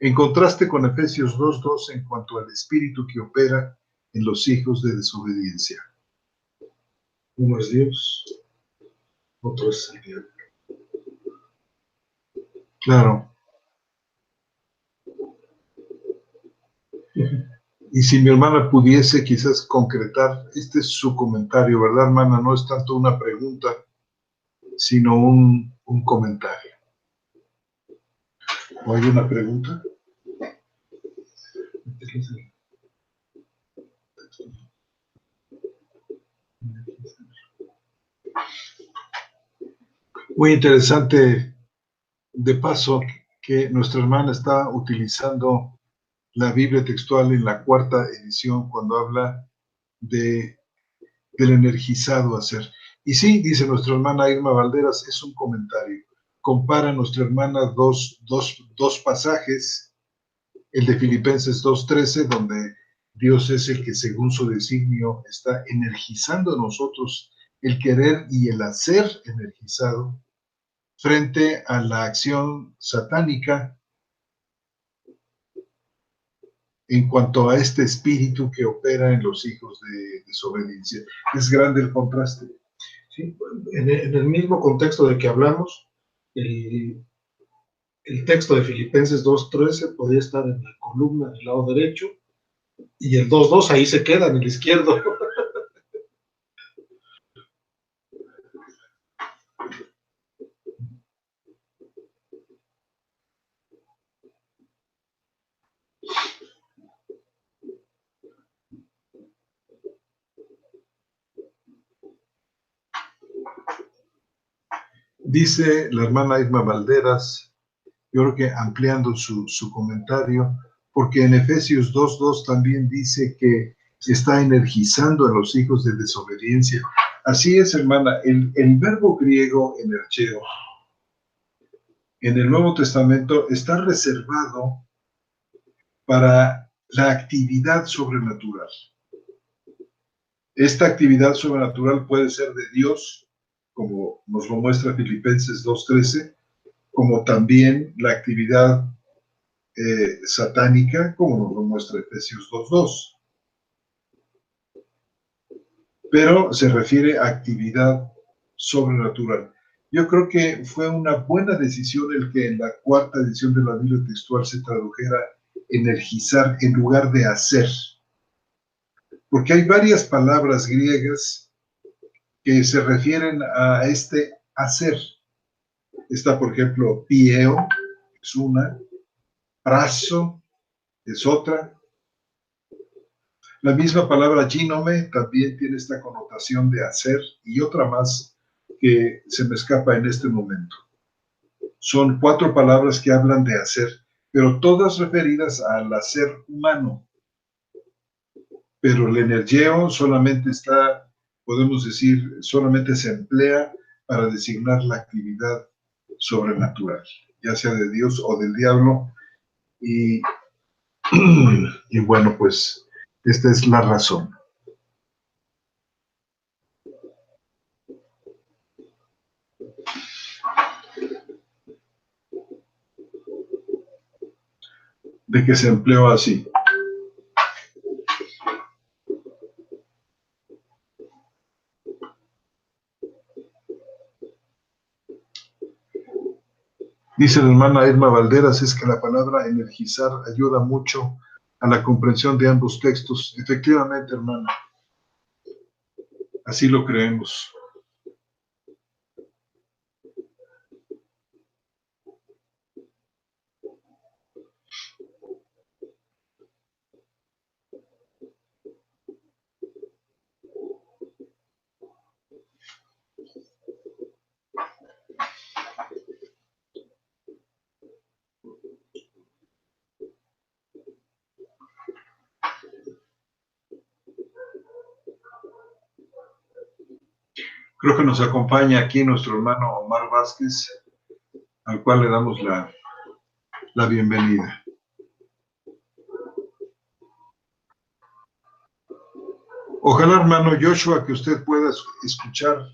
En contraste con Efesios 2:2 en cuanto al espíritu que opera en los hijos de desobediencia. Uno es Dios, otro es el diablo. Claro. Y si mi hermana pudiese quizás concretar, este es su comentario, ¿verdad, hermana? No es tanto una pregunta, sino un comentario. ¿O hay una pregunta? Muy interesante, de paso, que nuestra hermana está utilizando la Biblia textual en la 4ª edición cuando habla del energizado hacer. Y sí, dice nuestra hermana Irma Valderas, es un comentario. Compara nuestra hermana dos pasajes, el de Filipenses 2:13, donde Dios es el que según su designio está energizando en nosotros el querer y el hacer energizado, frente a la acción satánica en cuanto a este espíritu que opera en los hijos de desobediencia. Es grande el contraste. Sí, en el mismo contexto de que hablamos, el texto de Filipenses 2:13 podría estar en la columna del lado derecho y el 2:2 ahí se queda en el izquierdo. Dice la hermana Irma Valderas, yo creo que ampliando su comentario, porque en Efesios 2:2 también dice que está energizando a los hijos de desobediencia. Así es, hermana, el verbo griego energeo en el Nuevo Testamento está reservado para la actividad sobrenatural. Esta actividad sobrenatural puede ser de Dios, como nos lo muestra Filipenses 2:13, como también la actividad satánica, como nos lo muestra Efesios 2:2. Pero se refiere a actividad sobrenatural. Yo creo que fue una buena decisión el que en la 4ª edición de la Biblia textual se tradujera energizar en lugar de hacer. Porque hay varias palabras griegas que se refieren a este hacer. Está, por ejemplo, pieo, es una, prazo, es otra. La misma palabra ginome también tiene esta connotación de hacer, y otra más que se me escapa en este momento. Son 4 palabras que hablan de hacer, pero todas referidas al hacer humano. Pero el energeo solamente está, podemos decir, solamente se emplea para designar la actividad sobrenatural, ya sea de Dios o del diablo. Y bueno, pues esta es la razón. De que se empleó así. Dice la hermana Irma Valderas, es que la palabra energizar ayuda mucho a la comprensión de ambos textos. Efectivamente, hermana, así lo creemos. Creo que nos acompaña aquí nuestro hermano Omar Vázquez, al cual le damos la bienvenida. Ojalá, hermano Joshua, que usted pueda escuchar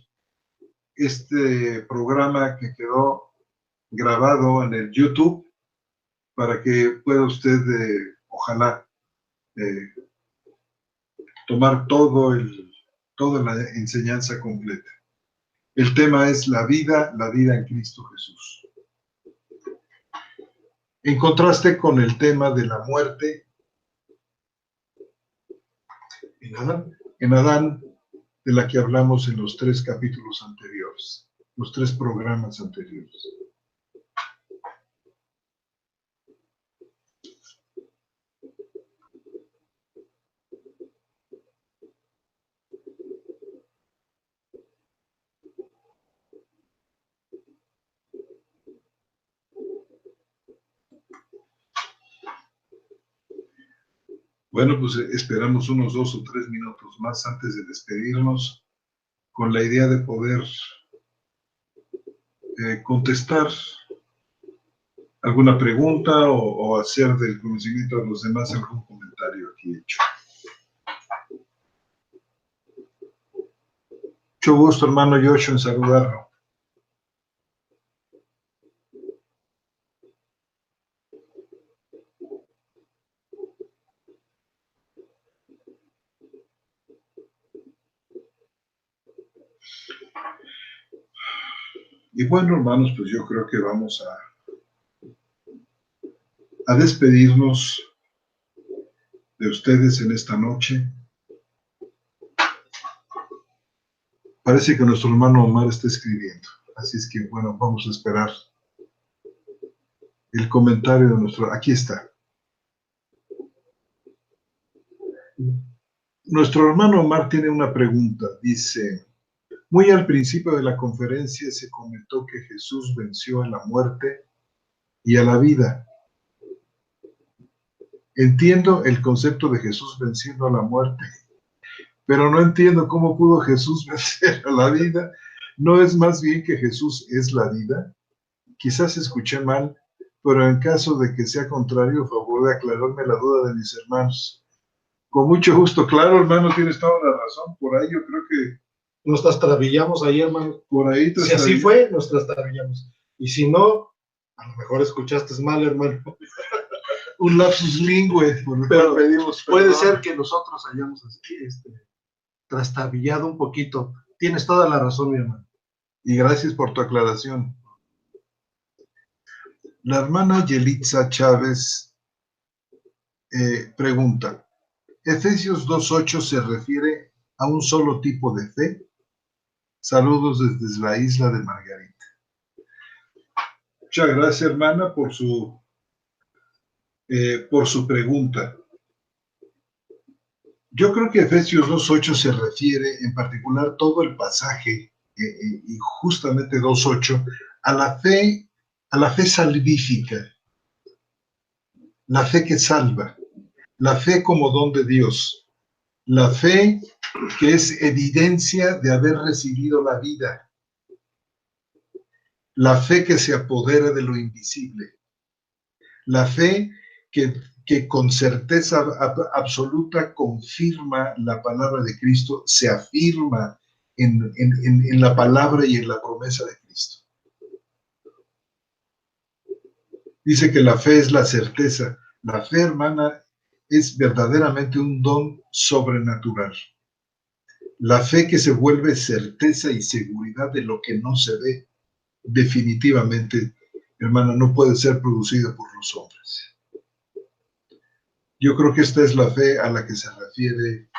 este programa que quedó grabado en el YouTube para que pueda usted, ojalá, tomar toda la enseñanza completa. El tema es la vida en Cristo Jesús. En contraste con el tema de la muerte en Adán, de la que hablamos en los 3 capítulos anteriores, los 3 programas anteriores. Bueno, pues esperamos unos 2 o 3 minutos más antes de despedirnos, con la idea de poder contestar alguna pregunta o hacer del conocimiento de los demás algún comentario aquí hecho. Mucho gusto, hermano Joshua, en saludarlo. Y bueno, hermanos, pues yo creo que vamos a despedirnos de ustedes en esta noche. Parece que nuestro hermano Omar está escribiendo, así es que, bueno, vamos a esperar el comentario de nuestro... Aquí está. Nuestro hermano Omar tiene una pregunta, dice... Muy al principio de la conferencia se comentó que Jesús venció a la muerte y a la vida. Entiendo el concepto de Jesús venciendo a la muerte, pero no entiendo cómo pudo Jesús vencer a la vida. ¿No es más bien que Jesús es la vida? Quizás escuché mal, pero en caso de que sea contrario, a favor de aclararme la duda de mis hermanos. Con mucho gusto, claro, hermano, tienes toda la razón. Por ahí yo creo que nos trastabillamos ahí, hermano. Por ahí si así fue, nos trastabillamos. Y si no, a lo mejor escuchaste mal, hermano. Un lapsus lingüe, pero pedimos puede ser que nosotros hayamos trastabillado un poquito. Tienes toda la razón, mi hermano. Y gracias por tu aclaración. La hermana Yelitza Chávez pregunta, ¿Efesios 2:8 se refiere a un solo tipo de fe? Saludos desde la isla de Margarita. Muchas gracias, hermana, por su pregunta. Yo creo que Efesios 2:8 se refiere, en particular, todo el pasaje, y justamente 2:8, a la fe salvífica, la fe que salva, la fe como don de Dios, la fe que es evidencia de haber recibido la vida, la fe que se apodera de lo invisible, la fe que con certeza absoluta confirma la palabra de Cristo, se afirma en la palabra y en la promesa de Cristo. Dice que la fe es la certeza. La fe, hermana, es verdaderamente un don sobrenatural. La fe que se vuelve certeza y seguridad de lo que no se ve, definitivamente, hermana, no puede ser producida por los hombres. Yo creo que esta es la fe a la que se refiere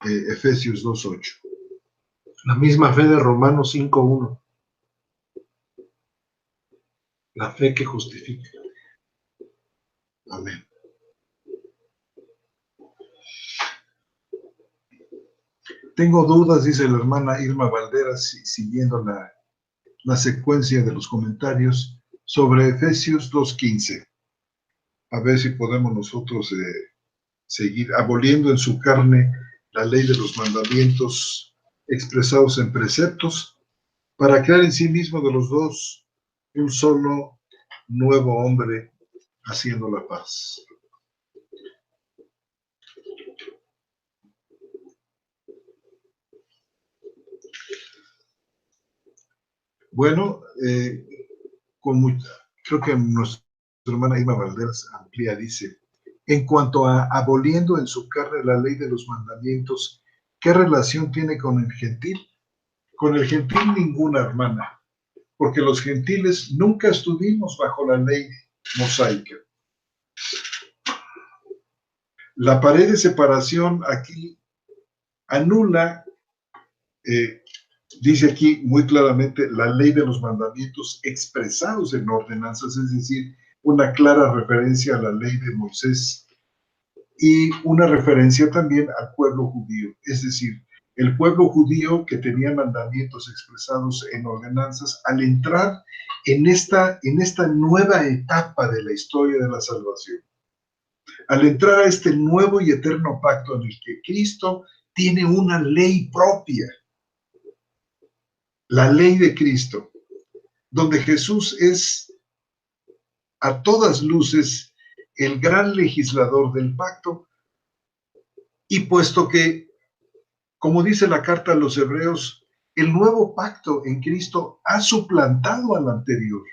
Efesios 2:8. La misma fe de Romanos 5:1. La fe que justifica. Amén. Tengo dudas, dice la hermana Irma Valderas, siguiendo la secuencia de los comentarios sobre Efesios 2:15. A ver si podemos nosotros seguir aboliendo en su carne la ley de los mandamientos expresados en preceptos, para crear en sí mismo de los dos un solo nuevo hombre, haciendo la paz. Bueno, creo que nuestra hermana Irma Valderas amplía, dice, en cuanto a aboliendo en su carne la ley de los mandamientos, ¿qué relación tiene con el gentil? Con el gentil ninguna, hermana, porque los gentiles nunca estuvimos bajo la ley mosaica. La pared de separación aquí anula, dice aquí muy claramente, la ley de los mandamientos expresados en ordenanzas, es decir, una clara referencia a la ley de Moisés y una referencia también al pueblo judío, es decir, el pueblo judío que tenía mandamientos expresados en ordenanzas, al entrar en esta nueva etapa de la historia de la salvación, al entrar a este nuevo y eterno pacto en el que Cristo tiene una ley propia, la ley de Cristo, donde Jesús es a todas luces el gran legislador del pacto, y puesto que, como dice la carta a los Hebreos, el nuevo pacto en Cristo ha suplantado al anterior,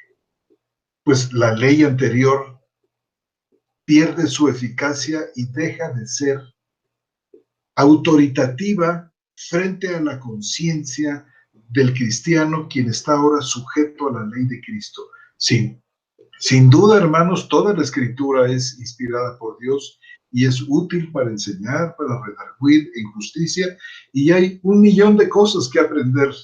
pues la ley anterior pierde su eficacia y deja de ser autoritativa frente a la conciencia del cristiano, quien está ahora sujeto a la ley de Cristo. Sí, sin duda, hermanos, toda la escritura es inspirada por Dios y es útil para enseñar, para redarguir en justicia, y hay 1,000,000 de cosas que aprender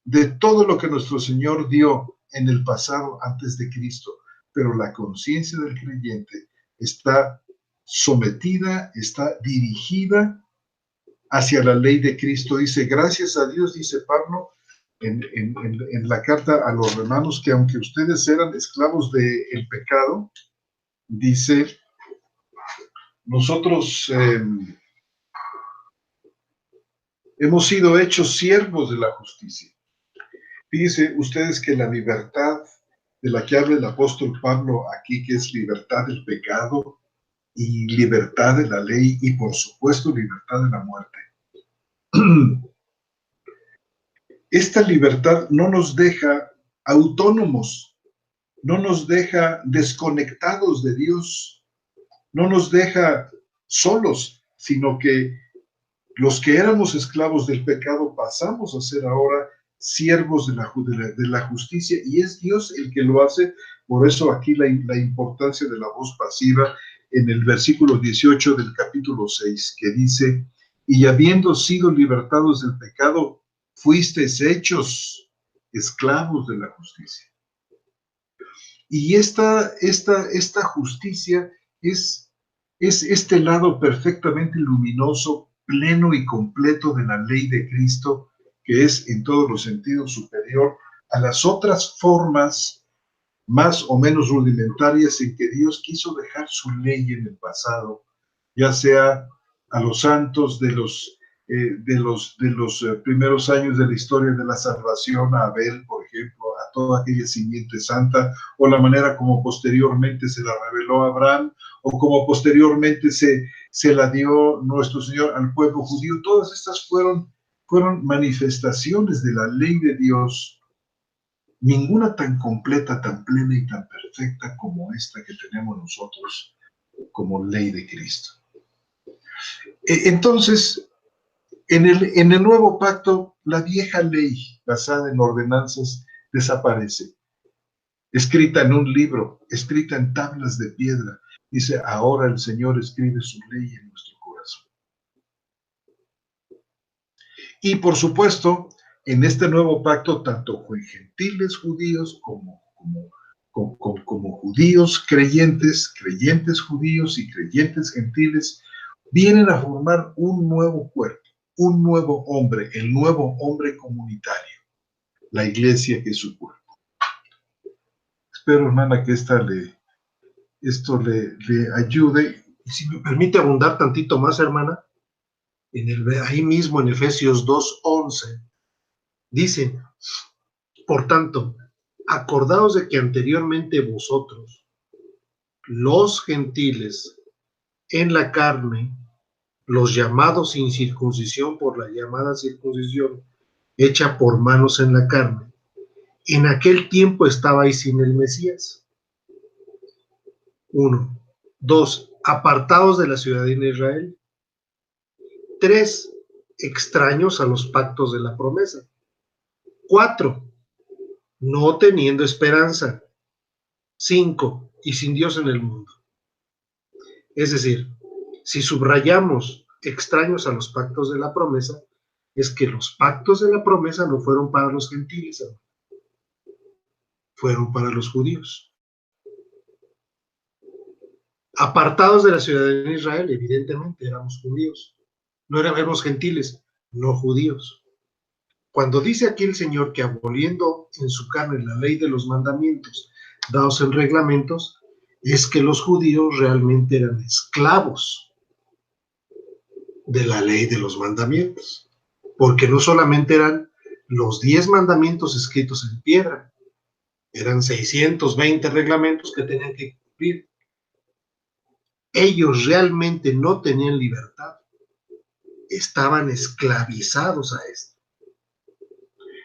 de todo lo que nuestro Señor dio en el pasado antes de Cristo, pero la conciencia del creyente está sometida, está dirigida hacia la ley de Cristo. Dice, gracias a Dios, dice Pablo en la carta a los romanos, que aunque ustedes eran esclavos del pecado, dice, nosotros hemos sido hechos siervos de la justicia. Fíjense ustedes que la libertad de la que habla el apóstol Pablo aquí, que es libertad del pecado y libertad de la ley y por supuesto libertad de la muerte. Esta libertad no nos deja autónomos, no nos deja desconectados de Dios, no nos deja solos, sino que los que éramos esclavos del pecado pasamos a ser ahora siervos de la justicia, y es Dios el que lo hace. Por eso aquí la importancia de la voz pasiva en el versículo 18 del capítulo 6, que dice, y habiendo sido libertados del pecado, fuisteis hechos esclavos de la justicia. Y esta justicia es este lado perfectamente luminoso, pleno y completo de la ley de Cristo, que es en todos los sentidos superior a las otras formas más o menos rudimentarias en que Dios quiso dejar su ley en el pasado, ya sea a los santos de los primeros años de la historia de la salvación, a Abel, por ejemplo, a toda aquella simiente santa, o la manera como posteriormente se la reveló a Abraham, o como posteriormente se la dio nuestro Señor al pueblo judío. Todas estas fueron manifestaciones de la ley de Dios, ninguna tan completa, tan plena y tan perfecta como esta que tenemos nosotros como ley de Cristo. Entonces, en el nuevo pacto, la vieja ley basada en ordenanzas desaparece, escrita en un libro, escrita en tablas de piedra, Dice, ahora el Señor escribe su ley en nuestro corazón. Y por supuesto, en este nuevo pacto, tanto gentiles judíos como judíos creyentes, creyentes judíos y creyentes gentiles, vienen a formar un nuevo cuerpo, un nuevo hombre, el nuevo hombre comunitario, la iglesia que es su cuerpo. Espero, hermana, que esto le ayude. Y si me permite abundar tantito más, hermana, ahí mismo en Efesios 2:11, dice, por tanto, acordaos de que anteriormente vosotros, los gentiles, en la carne, los llamados sin circuncisión por la llamada circuncisión hecha por manos en la carne, en aquel tiempo estabais sin el Mesías. 1. 2. Apartados de la ciudadanía de Israel. 3. Extraños a los pactos de la promesa. 4. No teniendo esperanza. 5. Y sin Dios en el mundo. Es decir, si subrayamos extraños a los pactos de la promesa, es que los pactos de la promesa no fueron para los gentiles, fueron para los judíos. Apartados de la ciudadanía de Israel, evidentemente éramos judíos. No éramos gentiles, no judíos. Cuando dice aquí el Señor que aboliendo en su carne la ley de los mandamientos dados en reglamentos, es que los judíos realmente eran esclavos de la ley de los mandamientos, porque no solamente eran los 10 mandamientos escritos en piedra, eran 620 reglamentos que tenían que cumplir. Ellos realmente no tenían libertad, estaban esclavizados a esto.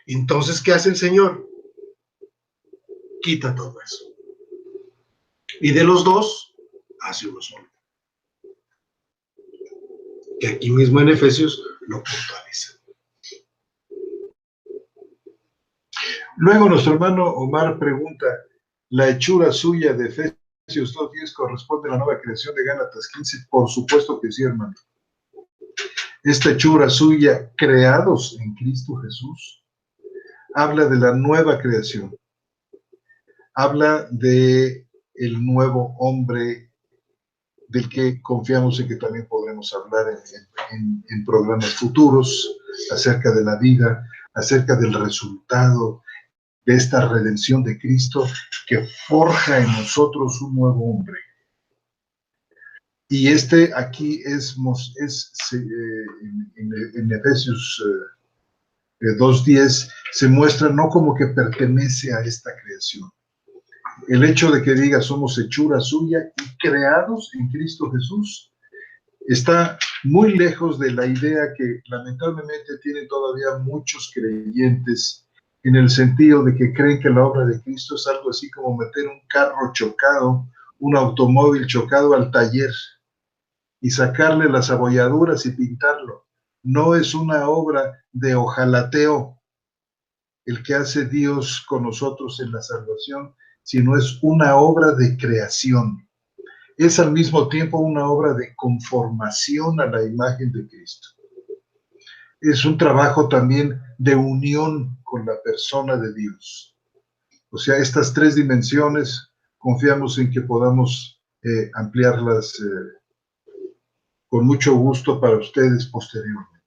Entonces, ¿qué hace el Señor? Quita todo eso. Y de los dos, hace uno solo. Que aquí mismo en Efesios lo puntualiza. Luego nuestro hermano Omar pregunta, ¿la hechura suya de Efesios 2:10 corresponde a la nueva creación de Gálatas 15? Por supuesto que sí, hermano. Esta hechura suya, creados en Cristo Jesús, habla de la nueva creación. Habla de el nuevo hombre del que confiamos en que también podremos hablar en programas futuros, acerca de la vida, acerca del resultado de esta redención de Cristo que forja en nosotros un nuevo hombre. Y aquí en Efesios 2:10 se muestra no como que pertenece a esta creación. El hecho de que diga somos hechura suya y creados en Cristo Jesús está muy lejos de la idea que lamentablemente tienen todavía muchos creyentes, en el sentido de que creen que la obra de Cristo es algo así como meter un carro chocado, un automóvil chocado al taller y sacarle las abolladuras y pintarlo. No es una obra de ojalateo el que hace Dios con nosotros en la salvación, sino es una obra de creación. Es al mismo tiempo una obra de conformación a la imagen de Cristo. Es un trabajo también de unión con la persona de Dios. O sea, estas tres dimensiones confiamos en que podamos ampliarlas con mucho gusto para ustedes posteriormente.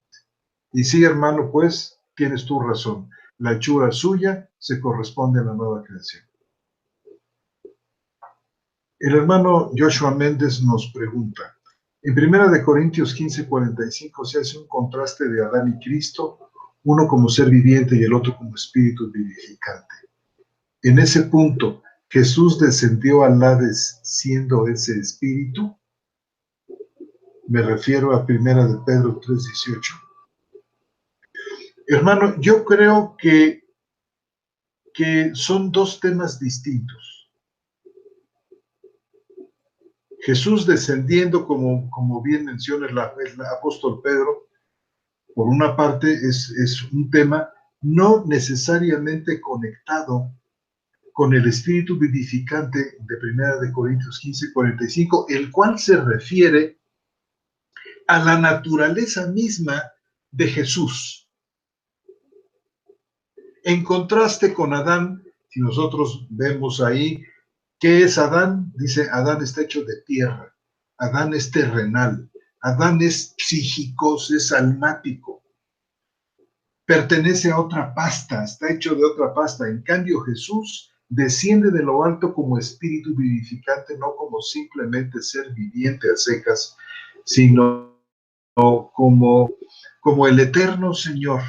Y sí, hermano, pues tienes tu razón. La hechura suya se corresponde a la nueva creación. El hermano Joshua Méndez nos pregunta, en 1 Corintios 15:45 se hace un contraste de Adán y Cristo, uno como ser viviente y el otro como espíritu vivificante. En ese punto, ¿Jesús descendió al Hades siendo ese espíritu? Me refiero a 1 de Pedro 3:18. Hermano, yo creo que son dos temas distintos. Jesús descendiendo, como bien menciona el apóstol Pedro, por una parte es un tema no necesariamente conectado con el espíritu vivificante de 1 Corintios 15:45, el cual se refiere a la naturaleza misma de Jesús. En contraste con Adán, si nosotros vemos ahí, ¿qué es Adán? Dice, Adán está hecho de tierra, Adán es terrenal, Adán es psíquico, es almático, pertenece a otra pasta, está hecho de otra pasta. En cambio, Jesús desciende de lo alto como espíritu vivificante, no como simplemente ser viviente a secas, sino como el eterno Señor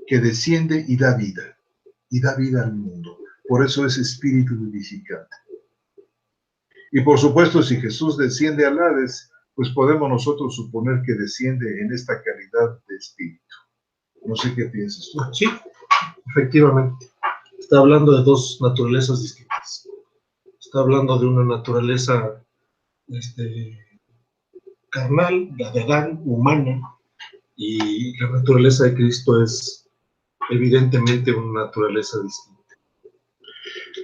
que desciende y da vida al mundo. Por eso es espíritu vivificante. Y por supuesto, si Jesús desciende al Hades, pues podemos nosotros suponer que desciende en esta calidad de espíritu. No sé qué piensas tú. Sí, efectivamente. Está hablando de dos naturalezas distintas. Está hablando de una naturaleza carnal, la de Adán, humana, y la naturaleza de Cristo es evidentemente una naturaleza distinta.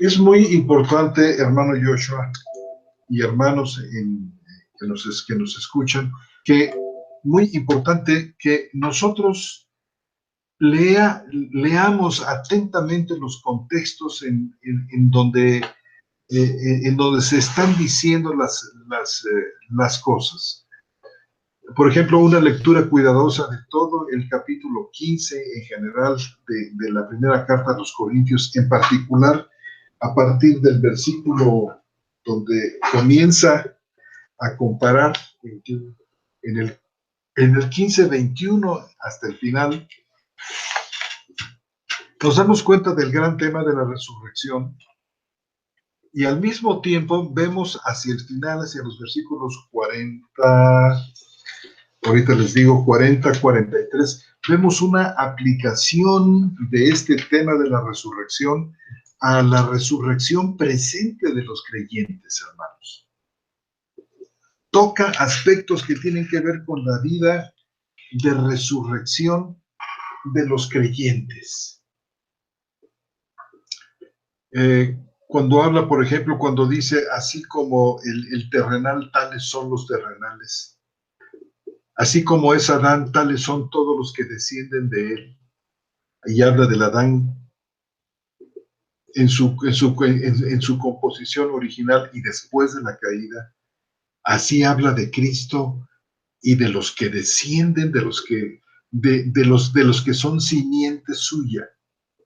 Es muy importante, hermano Joshua, y hermanos que nos escuchan, que muy importante que nosotros leamos atentamente los contextos en donde se están diciendo las cosas. Por ejemplo, una lectura cuidadosa de todo el capítulo 15 en general de la primera carta a los Corintios, en particular a partir del versículo donde comienza a comparar en el 15:21 hasta el final, nos damos cuenta del gran tema de la resurrección y al mismo tiempo vemos hacia el final, hacia los versículos 40, ahorita les digo 40, 43, vemos una aplicación de este tema de la resurrección a la resurrección presente de los creyentes, hermanos. Toca aspectos que tienen que ver con la vida de resurrección de los creyentes. Cuando habla, por ejemplo, cuando dice, así como el terrenal, tales son los terrenales. Así como es Adán, tales son todos los que descienden de él. Ahí habla del Adán en su composición original y después de la caída. Así habla de Cristo y de los que descienden, de los que son simiente suya,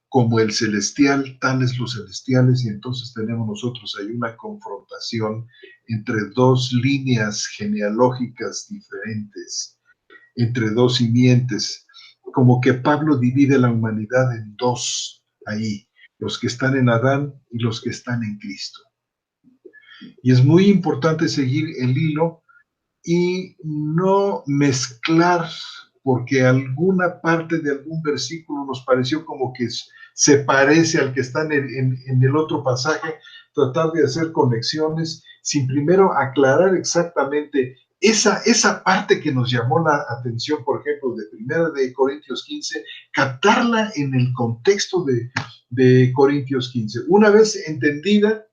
como el celestial, tales los celestiales, y entonces tenemos nosotros ahí una confrontación entre dos líneas genealógicas diferentes, entre dos simientes, como que Pablo divide la humanidad en dos ahí, los que están en Adán y los que están en Cristo. Y es muy importante seguir el hilo y no mezclar, porque alguna parte de algún versículo nos pareció como que se parece al que está en el otro pasaje, tratar de hacer conexiones sin primero aclarar exactamente esa parte que nos llamó la atención, por ejemplo, de 1 Corintios 15, captarla en el contexto de Corintios 15. Una vez entendida,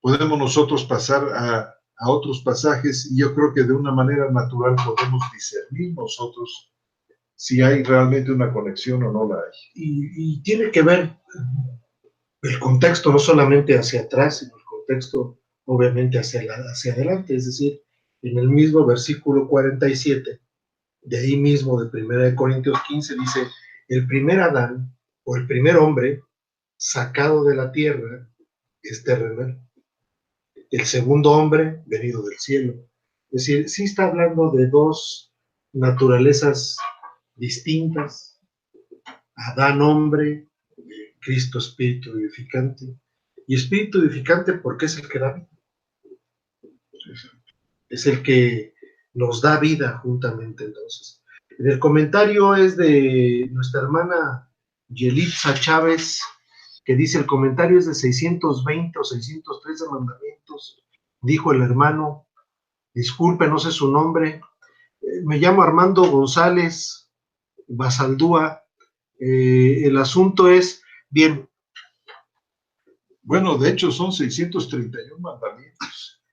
podemos nosotros pasar a otros pasajes y yo creo que de una manera natural podemos discernir nosotros si hay realmente una conexión o no la hay. Y tiene que ver el contexto no solamente hacia atrás, sino el contexto obviamente hacia adelante, es decir, en el mismo versículo 47, de ahí mismo de 1 Corintios 15, dice, el primer Adán, o el primer hombre, sacado de la tierra, es terrenal. El segundo hombre, venido del cielo. Es decir, sí está hablando de dos naturalezas distintas. Adán hombre, Cristo espíritu vivificante. Y espíritu vivificante porque es el que da vida. Es el que nos da vida juntamente entonces. En el comentario es de nuestra hermana Yelitza Chávez, que dice, el comentario es de 620 o 613 mandamientos. Dijo el hermano, disculpe, no sé su nombre, me llamo Armando González Basaldúa, El asunto es, bien. Bueno, de hecho son 631 mandamientos.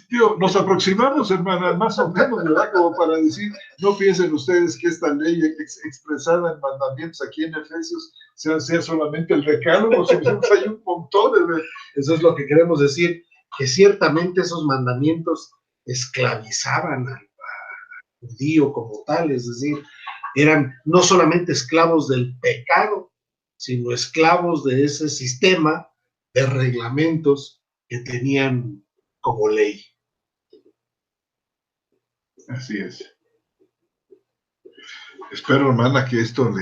Tío, nos aproximamos, hermana, más o menos, ¿verdad? Como para decir, no piensen ustedes que esta ley expresada en mandamientos aquí en Efesios sea solamente el decálogo, sino que hay un montón de... Eso es lo que queremos decir, que ciertamente esos mandamientos esclavizaban al judío como tal, es decir, eran no solamente esclavos del pecado, sino esclavos de ese sistema de reglamentos que tenían como ley. Así es. Espero, hermana, que esto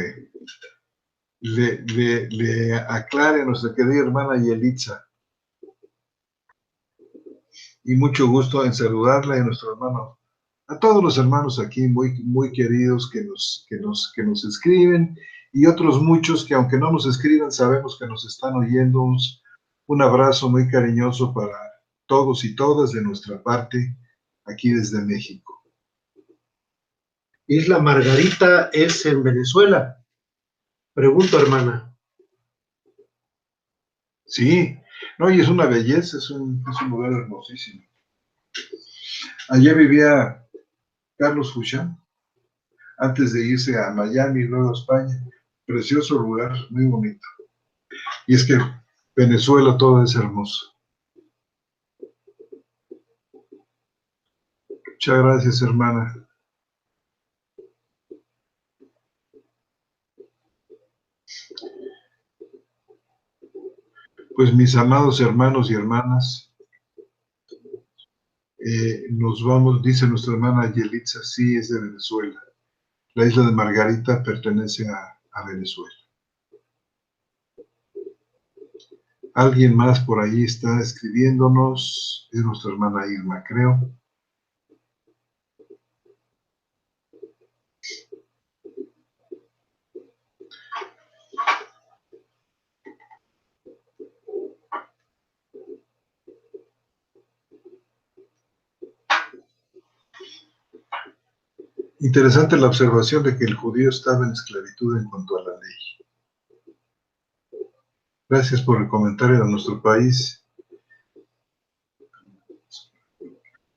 le aclare a nuestra querida hermana Yelitza. Y mucho gusto en saludarla y a nuestro hermano, a todos los hermanos aquí muy queridos que nos escriben y otros muchos que aunque no nos escriban sabemos que nos están oyendo. Un abrazo muy cariñoso para todos y todas de nuestra parte aquí desde México. Isla Margarita es en Venezuela. Pregunto, hermana. Sí, no, y es una belleza, es un lugar hermosísimo. Allí vivía Carlos Fuchán, antes de irse a Miami y luego a España. Precioso lugar, muy bonito. Y es que Venezuela todo es hermoso. Muchas gracias, hermana. Pues mis amados hermanos y hermanas, nos vamos, dice nuestra hermana Yelitza, sí es de Venezuela. La isla de Margarita pertenece a Venezuela. Alguien más por ahí está escribiéndonos, es nuestra hermana Irma, creo. Interesante la observación de que el judío estaba en esclavitud en cuanto a la ley. Gracias por el comentario de nuestro país.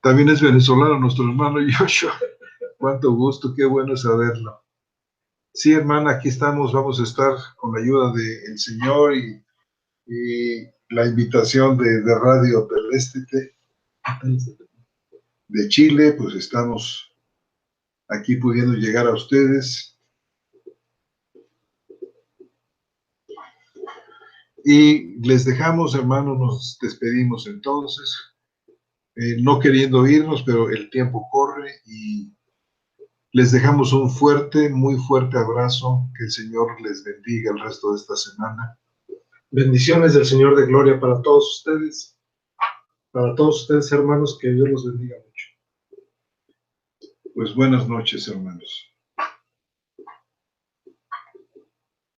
También es venezolano nuestro hermano Joshua. Cuánto gusto, qué bueno saberlo. Sí, hermana, aquí estamos, vamos a estar con la ayuda del Señor y la invitación de Radio Teleste de Chile, pues estamos aquí pudiendo llegar a ustedes. Y les dejamos, hermanos, nos despedimos entonces, no queriendo irnos, pero el tiempo corre y les dejamos un fuerte, muy fuerte abrazo. Que el Señor les bendiga el resto de esta semana. Bendiciones del Señor de gloria para todos ustedes, hermanos, que Dios los bendiga mucho. Pues buenas noches, hermanos.